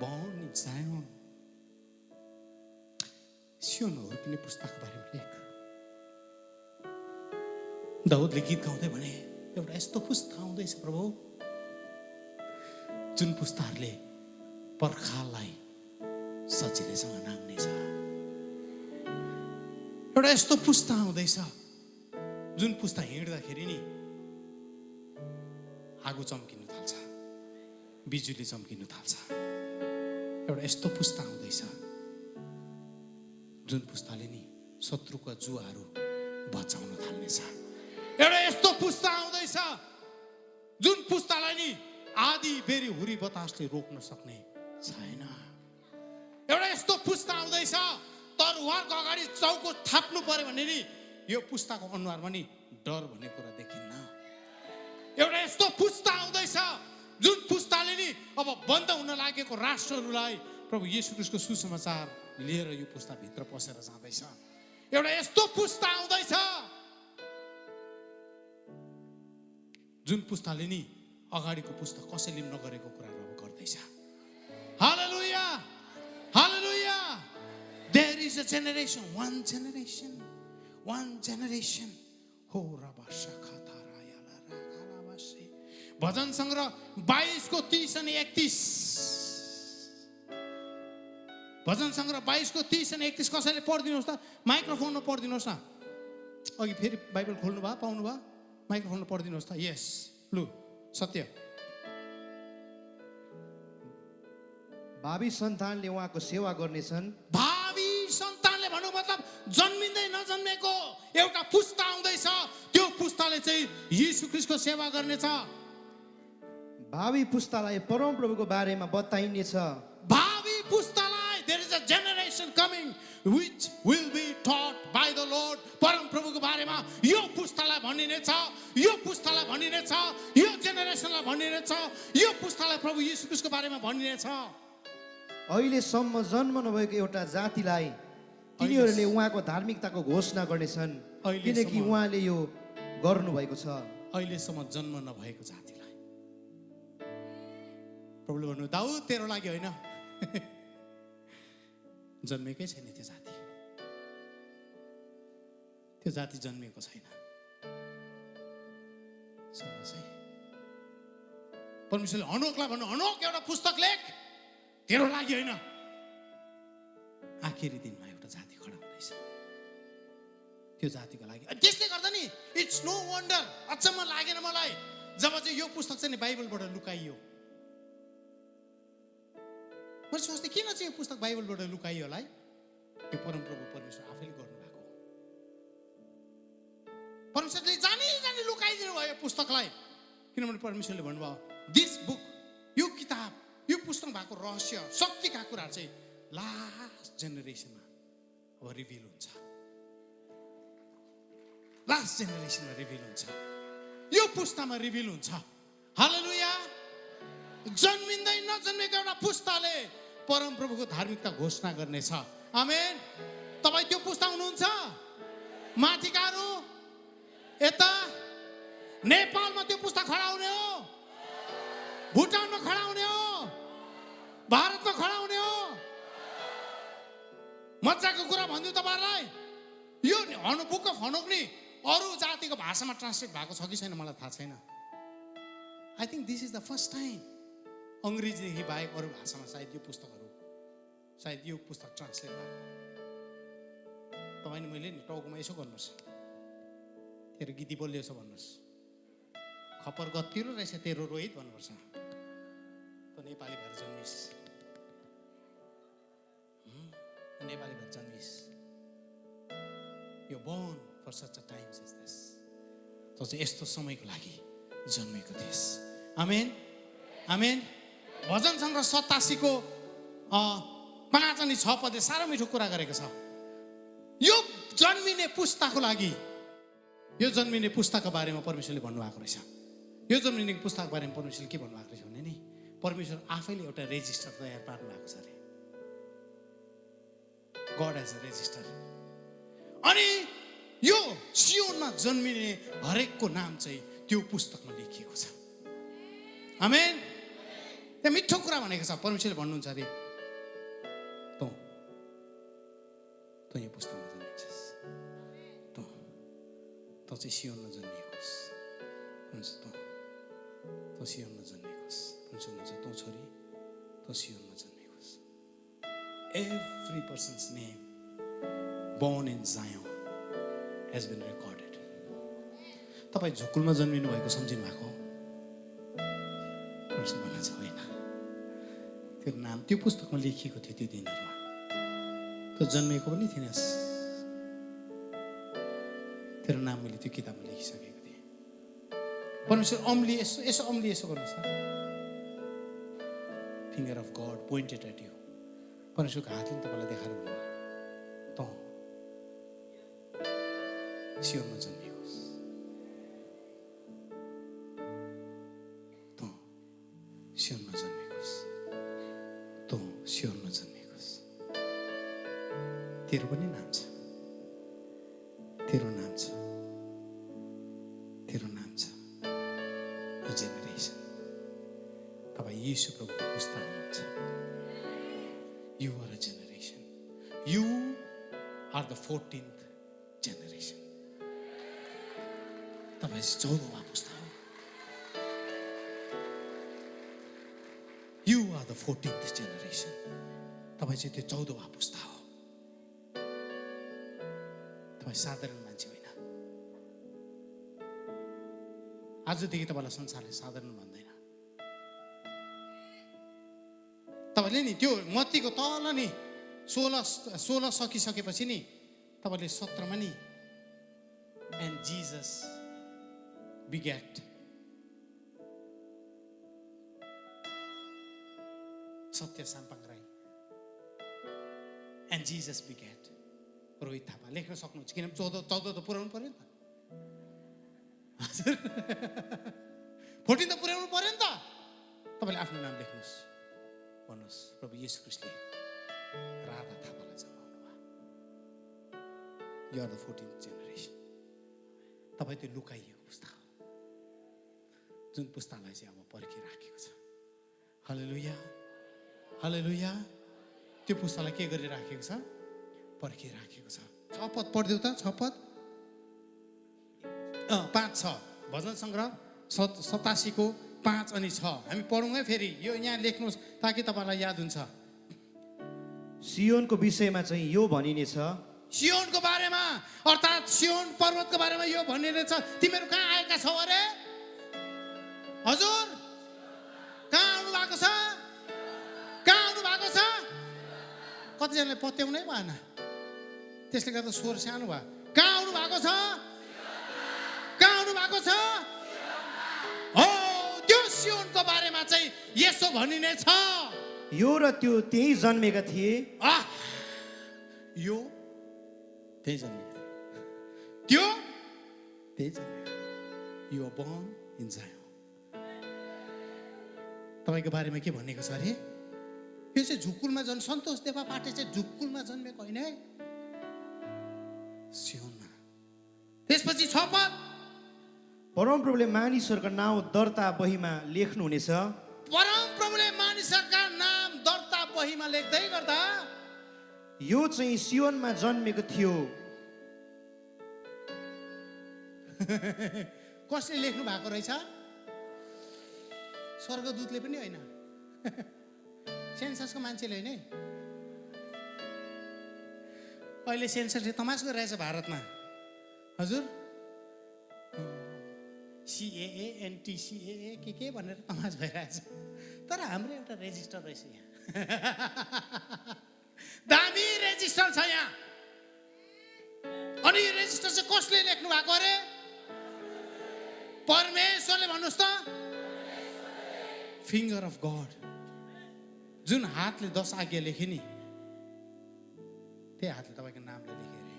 Born in Zion, सियोन हुर्किने पुस्ताको बारेमा लेख। दाउदले गीत गाउँदै भने एउटा यस्तो पुस्ता आउँदैछ प्रभु जुन पुस्ताहरूले पर्खाललाई सजिलैसँग नाग्नेछ। एउटा यस्तो पुस्ता आउँदैछ जुन पुस्ता हिँड्दाखेरि नि आगो चम्किनु थाल्छ, बिजुली चम्किनु थाल्छ। एउटा यस्तो पुस्ता आउँदैछ जुन पुस्ताले नि शत्रुका जुवाहरू बचाउन थाल्नेछ। एउटा यस्तो पुस्ता आउँदैछ जुन पुस्तालाई नि आधी बेरी हुरी बतासले रोक्न सक्ने छैन। एउटा यस्तो पुस्ता आउँदैछ तरुवारको अगाडि चौको थाप्नु पर्यो भने नि यो पुस्ताको अनुहारमा नि डर भन्ने कुरा देखिन्न। एउटा यस्तो पुस्ता आउँदैछ जुन पुस्ताले नि अब बन्द हुन लागेको राष्ट्रहरूलाई प्रभु येशू ख्रीष्टको सुसमाचार लिएर यो पुस्ताभित्र पसेर जाँदैछ। एउटा यस्तो पुस्ता आउँदैछ जुन पुस्ताले नि अगाडिको पुस्ता कसैले नगरेको कुराहरू अब गर्दैछ। हालेलुया, हालेलुया। There is a generation, one generation. हो रबा शाखा भजन सङ्ग्रह 22 को 30 अनि 31। भजन सङ्ग्रह 22 को 30 अनि 31 कसैले पढिदिनुहोस् त, माइक्रोफोनमा पढिदिनुहोस् न। अघि फेरि बाइबल खोल्नु भयो, पाउनु भयो, माइक्रोफोनमा पढिदिनुहोस् त। यस, लु सत्य। भावी सन्तानले उहाँको सेवा गर्नेछन्। भावी सन्तानले भन्नु मतलब जन्मिँदै नजन्मेको एउटा पुस्ता आउँदैछ, त्यो पुस्ताले चाहिँ येशू ख्रीष्टको सेवा गर्नेछ। भावी पुस्तालाई परमप्रभुको बारेमा बताइनेछ। भावी पुस्तालाई, there is a generation coming which will be taught by the Lord। परमप्रभुको बारेमा यो पुस्तालाई भनिनेछ, यो पुस्तालाई भनिनेछ, यो जेनेरेसनलाई भनिनेछ, यो पुस्तालाई प्रभु येशू ख्रीष्टको बारेमा भनिनेछ। अहिलेसम्म जन्म नभएको एउटा जातिलाई तिनीहरूले उहाँको धार्मिकताको घोषणा गर्नेछन्, किनकि उहाँले यो गर्नुभएको छ। अहिलेसम्म जन्म नभएको जातिलाई प्रभुले भन्नु, दाउद तेरो लागि होइन, जन्मेकै छैन त्यो जाति, त्यो जाति जन्मेको छैन। सुन्नुहोस् है, परमेश्वरले हनोकलाई भन्नु, हनोक एउटा पुस्तक लेख, तेरो लागि होइन। आखिरी दिनमा एउटा जाति खडा हुँदैछ, त्यो जातिको लागि। त्यसले गर्दा नि इट्स नो वन्डर, अचम्म लागेन मलाई जब चाहिँ यो पुस्तक चाहिँ बाइबलबाट लुकाइयो। मैले सोच्थेँ किन चाहिँ यो पुस्तक बाइबलबाट लुकाइयो होला है? यो परमप्रभु परमेश्वर आफैले गर्नुभएको। परमेश्वरले जानी जानी लुकाइदिनु भयो पुस्तकलाई, किनभने परमेश्वरले भन्नुभयो दिस बुक, यो किताब, यो पुस्तक भएको रहस्य, शक्तिका कुराहरू चाहिँ लास्ट जेनेरेसनमा अब रिभिल हुन्छ। लास्ट जेनेरेसनमा रिभिल हुन्छ, यो पुस्तामा रिभिल हुन्छ। हालेलुया। जन्मिँदै नजन्मेको एउटा पुस्ताले परमप्रभुको धार्मिकता घोषणा गर्नेछ। आमेन। तपाईँ त्यो पुस्ता हुनुहुन्छ? माथिकाहरू यता नेपालमा त्यो पुस्ता खडा हुने हो, भुटानमा खडा हुने हो, भारतमा खडा हुने हो। मजाको कुरा भन्छु तपाईँहरूलाई, यो बुक अफ हनोक नि अरू जातिको भाषामा ट्रान्सलेट भएको छ कि छैन मलाई थाहा छैन। I think this is the first time अङ्ग्रेजीदेखि बाहेक अरू भाषामा सायद यो पुस्तकहरू, सायद यो पुस्तक ट्रान्सलेट भएको। तपाईँले मैले नि टाउकोमा यसो गर्नुहोस्, तेरो गीती बोल्यो छ भन्नुहोस्, खपर गतिरो रहेछ तेरो रोहित भन्नुपर्छ। त नेपाली भएर जन्मिस, नेपाली भएर जन्मिस, यो born for such a times is this. त चाहिँ यस्तो समयको लागि जन्मेको देश। आमेन, आमेन। भजन सङ्ग्रह 87 को 5 अनि 6 पदले साह्रो मिठो कुरा गरेको छ। यो जन्मिने पुस्ताको लागि, यो जन्मिने पुस्ताको बारेमा परमेश्वरले भन्नुभएको रहेछ। यो जन्मिने पुस्ताको बारेमा परमेश्वरले के भन्नुभएको रहेछ भने नि, परमेश्वर आफैले एउटा रेजिस्टर तयार पार्नु भएको छ अरे। God as a register. अनि यो सियोनमा जन्मिने हरेकको नाम चाहिँ त्यो पुस्तकमा लेखिएको छ। आमेन। त्यहाँ मिठो कुरा भनेको छ, परमेश्वरले भन्नुहुन्छ अरे तँ यो पुस्तकमा जन्मिन्छस्, तँ चाहिँ सियोनमा जन्मिएकोस्, तँ सियोनमा जन्मिएकोस्, तँ छोरी तँ सियोनमा जन्मिएकोस्। Every person's name born in Zion has been recorded. तपाईँ झुकुलमा जन्मिनु भएको सम्झिनु भएको? परमेश्वर भन्नुहुन्छ होइन, त्यो नाम त्यो पुस्तकमा लेखिएको थियो। त्यो दिनहरूमा त्यो जन्मेको पनि थिएनस्, तेरो नाम मैले त्यो किताबमा लेखिसकेको थिएँ। परमेश्वर यसो गर्नुहोस् त। Finger of God pointed at you. परमेश्वरको हातले तपाईँलाई देखाएर भन्नुभयो तँ सियोनमा जन्मिएकोस्। सियोनमा जन्मेको होस्, तँ सियोनमा जन्मेको होस्। तेरो पनि नाम छ, तेरो नाम छ, तेरो नाम छ जेनेरेसन। तपाईँ येशू प्रभुको पुस्ता हुनुहुन्छ। You are a generation. You are the 14th generation. तपाईँ 14वां पुस्ता हो। You are the 14th generation. तपाईँ चाहिँ त्यो 14वां पुस्ता हो। तपाईँ साधारण मान्छे होइन। आजदेखि तपाईँलाई संसारले साधारण भन्दैन। तपाईँले नि त्यो मत्तीको तल नि 16 सकिसकेपछि नि तपाईँले 17मा नि and Jesus begat सत्य Sampang Rai and Jesus begat Rohit Thapa लेख्न सक्नुहुन्छ, किनभने 14 त पुर्याउनु पर्यो नि त। हजुर 14 त पुर्याउनु पर्यो नि त। तपाईँले आफ्नो नाम लेख्नुहोस्, भन्नुहोस् प्रभु येशू ख्रीष्टले राधा थापालाई जन्माउनु भयो। You are the 14th generation. तपाईँ त्यो लुकाइएको पुस्ता हो, जुन पुस्तालाई चाहिँ अब पर्खिराखेको छ। हालेलुया, हालेलुया। त्यो पुस्तालाई के गरिराखेको छ? पर्खिराखेको छ। 6 पद पढ्दिउ त, 6 पद 5-6 भजन सङ्ग्रह 87 को 5 अनि 6 हामी पढौँ है। फेरि यो यहाँ लेख्नुहोस् ताकि तपाईँलाई याद हुन्छ। सियोनको विषयमा चाहिँ यो भनिनेछ, सियोनको बारेमा अर्थात् सियोन पर्वतको बारेमा यो भनिनेछ, तिमीहरू कहाँ आएका छौ अरे? हजुर कहाँ आउनु भएको छ? कहाँ आउनु भएको छ? कतिजनाले पत्याउनै भएन, त्यसले गर्दा स्वर सानो भयो। कहाँ आउनु भएको छ? कहाँ आउनु भएको छ? हो, त्यो सियोनको बारेमा चाहिँ यसो भनिनेछ, यो र त्यो त्यही जन्मेका थिए। यो त्यही जन्मेको, त्यो त्यही जन्मेको। You are born in Zion. तपाईँको बारेमा के भनेको छ अरे? यो चाहिँ झुक्कुलमा सन्तोष देवा पाटे चाहिँ झुक्कुलमा जन्मेको होइन है, सियोनमा। त्यसपछि 6 पद परमप्रभुले मानिसहरूका नाउँ दर्ता बहीमा लेख्नुहुनेछ। परमप्रभुले मानिसहरूका नाम दर्ता बहीमा लेख्दै गर्दा यो चाहिँ सियोनमा जन्मेको थियो। कसले लेख्नु भएको रहेछ? स्वर्गदूतले पनि होइन, सेन्ससको मान्छेले होइन है। अहिले सेन्ससले तमास गरिरहेछ भारतमा। हजुर CAA NTCAA के भनेर तमास भइरहेछ, तर हाम्रो एउटा रेजिस्टर रहेछ यहाँ। दामी रेजिस्टर छ यहाँ। अनि यो रेजिस्टर चाहिँ कसले लेख्नु भएको अरे? परमेश्वरले। भन्नुहोस् त, फिङ्गर अफ गड। जुन हातले 10 आज्ञा लेखे नि, त्यही हातले तपाईँको नामले लेखे अरे।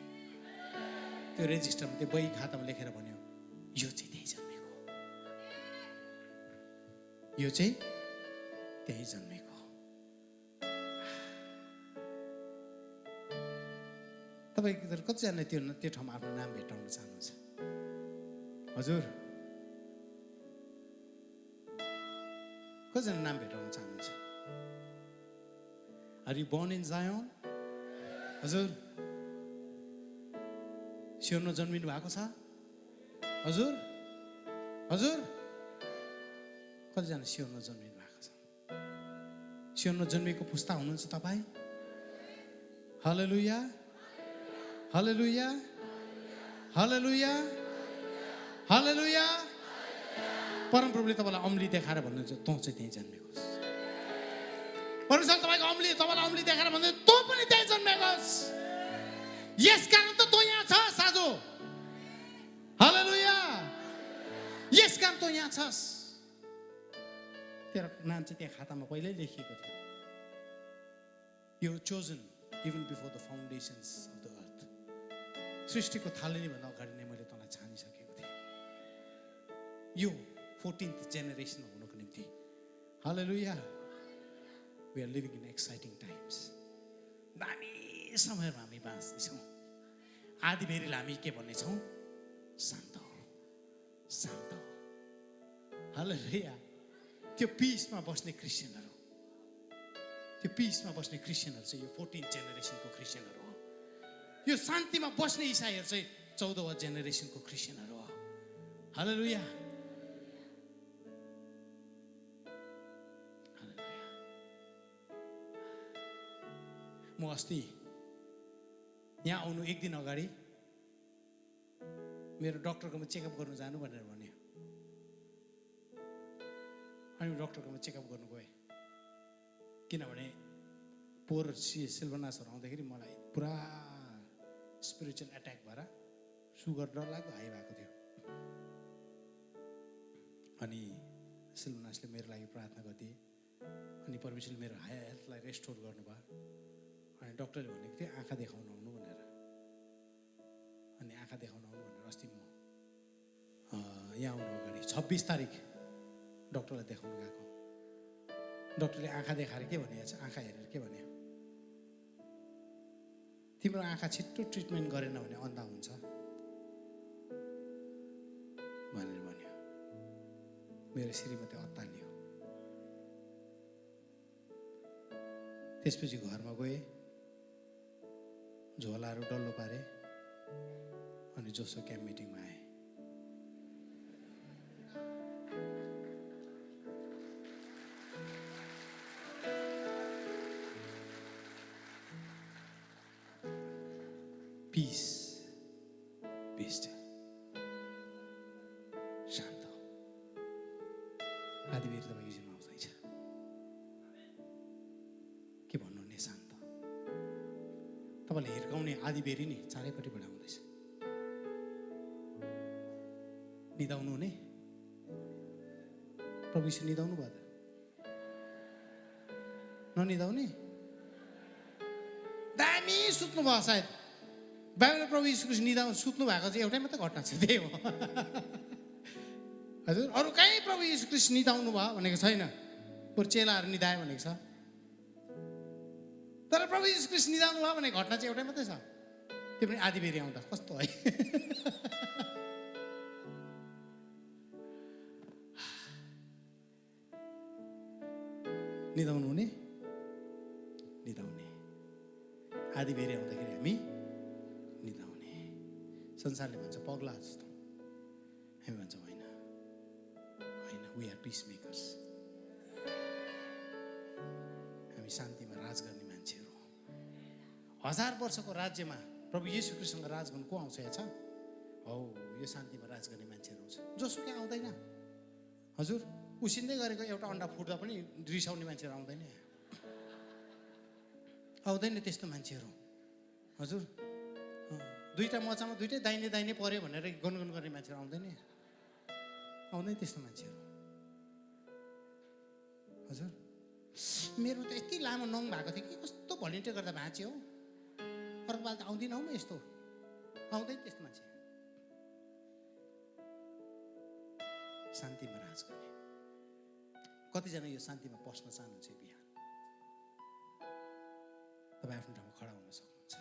त्यो रेजिस्टरमा, त्यो बही खातामा लेखेर भन्यो, यो चाहिँ त्यही जन्मेको, यो चाहिँ त्यही जन्मेको। तपाईँ कतिजनाले त्यो ठाउँमा आफ्नो नाम भेटाउन चाहनुहुन्छ? हजुर कतिजना नाम भेटाउन चाहनुहुन्छ? Are you born in Zion? हजुर सियोनमा जन्मिनु भएको छ? हजुर हजुर कतिजना सियोनमा जन्मिनु भएको छ? सियोनमा जन्मेको पुस्ता हुनुहुन्छ तपाईँ? हालेलुया, हालेलुया, हालेलुया, हालेलुया। परमप्रभुले तपाईँलाई अम्ली देखाएर भन्नुहुन्छ, तँ चाहिँ त्यही जन्मेको होस्। परमेश्वर तपाईँको तपाईँलाई अम्ली देखाएर भन्नुहुन्छ, तँ पनि त्यही जन्मेको होस्। यस कारण त तँ यहाँ छस् आज। हालेलुया, यस कारण तँ यहाँ छस्। तेरो नाम चाहिँ त्यहाँ खातामा पहिल्यै लेखिएको थियो। You were chosen even before the foundations of the earth. सृष्टिको थालनीभन्दा अगाडि नै मैले तँलाई छानिसकेको थिएँ। यो 14th जेनेरेसन हुनको निम्ति hallelujah we are living in exciting times दामी समयमा हामी बाँच्दैछौँ आधी बेरीलाई हामी के भन्नेछौँ शान्त हो शान्त हो हालेलुया त्यो पिसमा बस्ने क्रिस्चियनहरू त्यो पिसमा बस्ने क्रिस्चियनहरू चाहिँ यो 14th जेनेरेसनको क्रिस्चियनहरू हो यो शान्तिमा बस्ने इसाईहरू चाहिँ 14th जेनेरेसनको क्रिस्चियनहरू हो हालेलुया म अस्ति यहाँ आउनु एक दिन अगाडि मेरो डक्टरकोमा चेकअप गर्नु जानु भनेर भन्यो अनि डक्टरकोमा चेकअप गर्नु गएँ किनभने पोहोर सिल्भनासहरू आउँदाखेरि मलाई पुरा स्पिरिचुअल एट्याक भएर सुगर डरलाग्दो हाई भएको थियो अनि सिल्भनासले मेरो लागि प्रार्थना गरिदिए अनि परमेश्वरले मेरो हेल्थलाई रेस्टोर गर्नुभयो अनि डक्टरले भनेको थियो आँखा देखाउन आउनु भनेर अनि आँखा देखाउन आउनु भनेर अस्ति म यहाँ आउनु अगाडि 26 तारिक डक्टरलाई देखाउनु गएको डक्टरले आँखा देखाएर के भनेको छ आँखा हेरेर के भन्यो तिम्रो आँखा छिट्टो ट्रिटमेन्ट गरेन भने अन्धा हुन्छ भनेर भन्यो मेरो श्रीमती अत्तालियो त्यसपछि घरमा गएँ झोलाहरू डल्लो पारे अनि जोसो क्याम्प मिटिङमा आएँ पिस पिस शान्त आदिबेरी तपाईँको जीवनमा आउँदैछ के भन्नुहुने शान्त तपाईँले हिर्काउने आदिबेरी नि चारैपट्टिबाट आउँदैछ निदाउनु हुने प्रभु यीशु निदाउनु भयो त ननिदाउने दामी सुत्नु भयो सायद बाइबलमा प्रभु यीशु ख्रीष्ट निदाउनु सुत्नु भएको चाहिँ एउटै मात्रै घटना छ त्यही हो हजुर अरू कहीँ प्रभु यीशु ख्रीष्ट निदाउनु भयो भनेको छैन बरु चेलाहरू निदायो भनेको छ तर प्रभु यीशु ख्रीष्ट निदाउनु भयो भने घटना चाहिँ एउटै मात्रै छ त्यो पनि आदिबेरी आउँदा कस्तो है निदाउनु हुने निदाउने आदिबेरी आउँदाखेरि हामी निदाउने संसारले भन्छ पगला जस्तो हामी भन्छौँ होइन होइन वी आर पिस मेकर्स हामी शान्तिमा राज गर्ने मान्छेहरू 1000 वर्षको राज्यमा प्रभु येशू ख्रीष्टसँग राज गर्नु को आउँछ यहाँ छ हौ यो शान्तिमा राज गर्ने मान्छेहरू आउँछ जोसुकै आउँदैन हजुर उसिन्दै गरेको एउटा अन्डा फुट्दा पनि रिसाउने मान्छेहरू आउँदैन आउँदैन त्यस्तो मान्छेहरू हजुर दुईटा मचामा दुईटै दाहिने दाहिने पर्यो भनेर गनगन गर्ने मान्छेहरू आउँदैन त्यस्तो मान्छेहरू हजुर मेरो त यति लामो नङ भएको थियो कि कस्तो भलिन्टियर गर्दा भाँच्यो हौ अर्को पाल त आउँदिन हौ म यस्तो आउँदैन त्यस्तो मान्छे शान्तिमा राज गर्ने कतिजना यो शान्तिमा पस्न चाहनुहुन्छ बिहान तपाईँ आफ्नो ठाउँमा खडा हुन सक्नुहुन्छ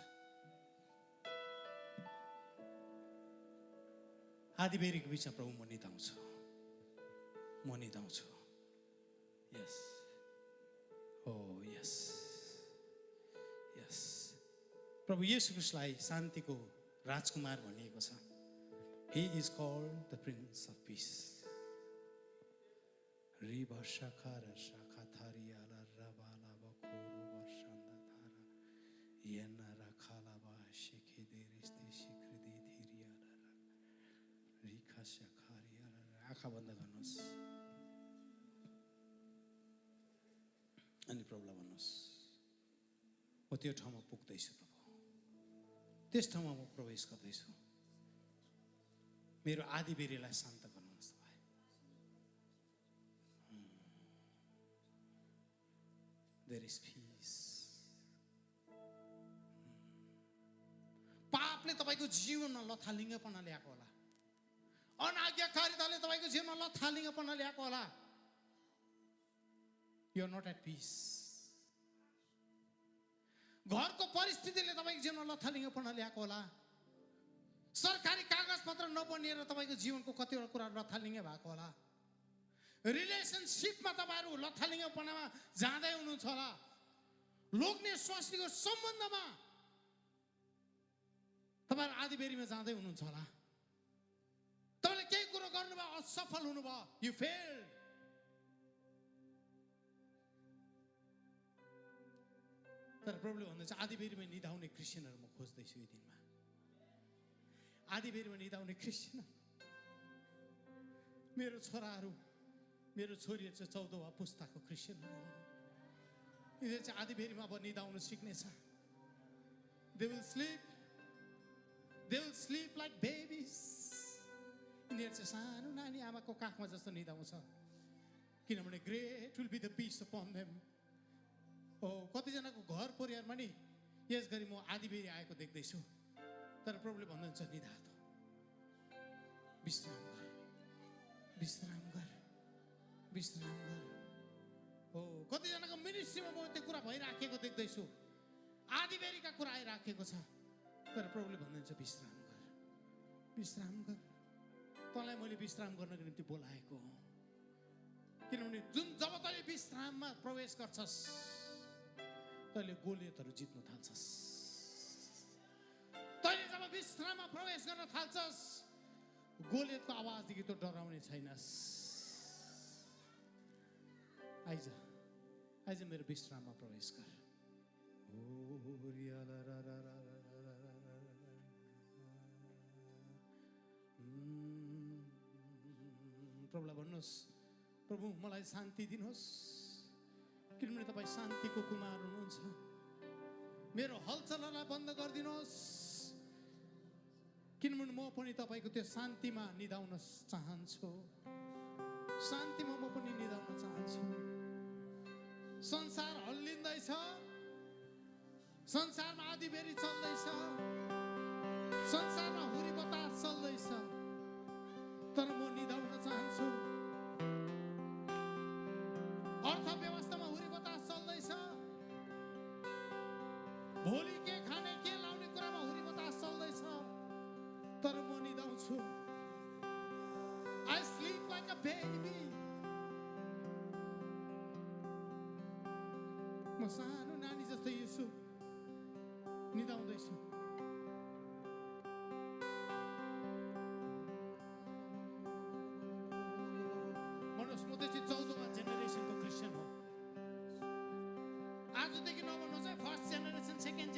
आदिबेरीको बिचमा प्रभु म निदाउँछु यस ओ यस यस प्रभु येशू ख्रीष्टलाई शान्तिको राजकुमार भनिएको छ he is called the prince of peace रिभा शाखा र शाखा थारियाला रबाला बखोरो वर्षान्दा थारा येना राखाला बा शेखे देरिस्ते शिखृदि धिरियाला रिखा शाखारियाला आँखा बन्द गर्नुहोस् अनि प्रभुलाई भन्नुहोस् म त्यो ठाउँमा पुग्दैछु प्रभु त्यस ठाउँमा म प्रवेश गर्दैछु मेरो आदिबेरीलाई शान्त गर्नुहोस् तपाईँ There is peace. पापले तपाईको जीवनमा लथालिङ्गपना ल्याएको होला अनाज्ञाकारिताले तपाईको जीवनमा लथालिङ्गपना ल्याएको होला you are not at peace. घरको परिस्थितिले तपाईँको जीवनमा लथालिङ्गपन ल्याएको होला। सरकारी कागज पत्र नबनिएर तपाईँको जीवनको कतिवटा कुरा लथालिङ्गे भएको होला। रिलेसनसिपमा तपाईँहरू लथालिङ्गपनामा जाँदै हुनुहुन्छ होला। लोग्ने स्वास्नीको सम्बन्धमा तपाईँहरू आधीबेरीमा जाँदै हुनुहुन्छ होला। तपाईँले केही कुरो गर्नुभयो, असफल हुनुभयो, यु फेल्ड। तर प्रभुले भन्नुहुन्छ आधीबेरीमा निधाउने क्रिस्चियनहरू म खोज्दैछु यो दिनमा। आधीबेरीमा निधाउने क्रिस्चियन, मेरो छोराहरू, मेरो छोरीहरू चाहिँ 14वां पुस्ताको क्रिस्चियनहरू हो। यिनीहरू चाहिँ आधीबेरीमा अब निधाउन सिक्नेछ। They will sleep like babies. यिनीहरू चाहिँ सानो नानी आमाको काखमा जस्तो निधाउँछ, किनभने great will be the peace upon them. कतिजनाको घर परिवारमा नि यस गरी म आधीबेरी आएको देख्दैछु। तर प्रभुले भन्नुहुन्छ निधा त, विश्राम गर, विश्राम गर, विश्राम गर। कतिजनाको मिनिस्ट्रीमा म त्यो कुरा भइराखेको देख्दैछु, आधीबेरीका कुरा आइराखेको छ। तर प्रभुले भन्नुहुन्छ विश्राम गर, विश्राम गर। तँलाई मैले विश्राम गर्नको निम्ति बोलाएको हो। किनभने जब तैँले विश्राममा प्रवेश गर्छस्, तैँले गोलियतहरू जित्न थाल्छस्। तैँले जब विश्राममा प्रवेश गर्न थाल्छस्, गोलियतको आवाजदेखि त डराउने छैनस्। आइज मेरो विश्राममा प्रवेश गर। प्रभुलाई भन्नुहोस्, प्रभु मलाई शान्ति दिनुहोस्, किनभने तपाईँ शान्तिको कुमार हुनुहुन्छ। मेरो हलचललाई बन्द गरिदिनुहोस्, किनभने म पनि तपाईँको त्यो शान्तिमा निधाउन चाहन्छु। शान्तिमा म पनि निधाउन चाहन्छु। संसार हल्लिँदैछ, संसारमा आधीबेरी चल्दैछ, संसारमा हुरी बतास चल्दैछ, तर म निधाउन चाहन्छु। अर्थव्यवस्थामा हुरी बतास चल्दैछ, भोलि के खाने के लाउने कुरामा हुरी बतास चल्दैछ, तर म निधाउँछु। I sleep like a baby. म सानो नानी जस्तो येशू निधाउँदैछु। भन्नुहोस्, म चाहिँ 14वां जेनेरेसनको क्रिस्चियन हो। आजदेखि नभन्नुहोस् है फर्स्ट जेनेरेसन, सेकेन्ड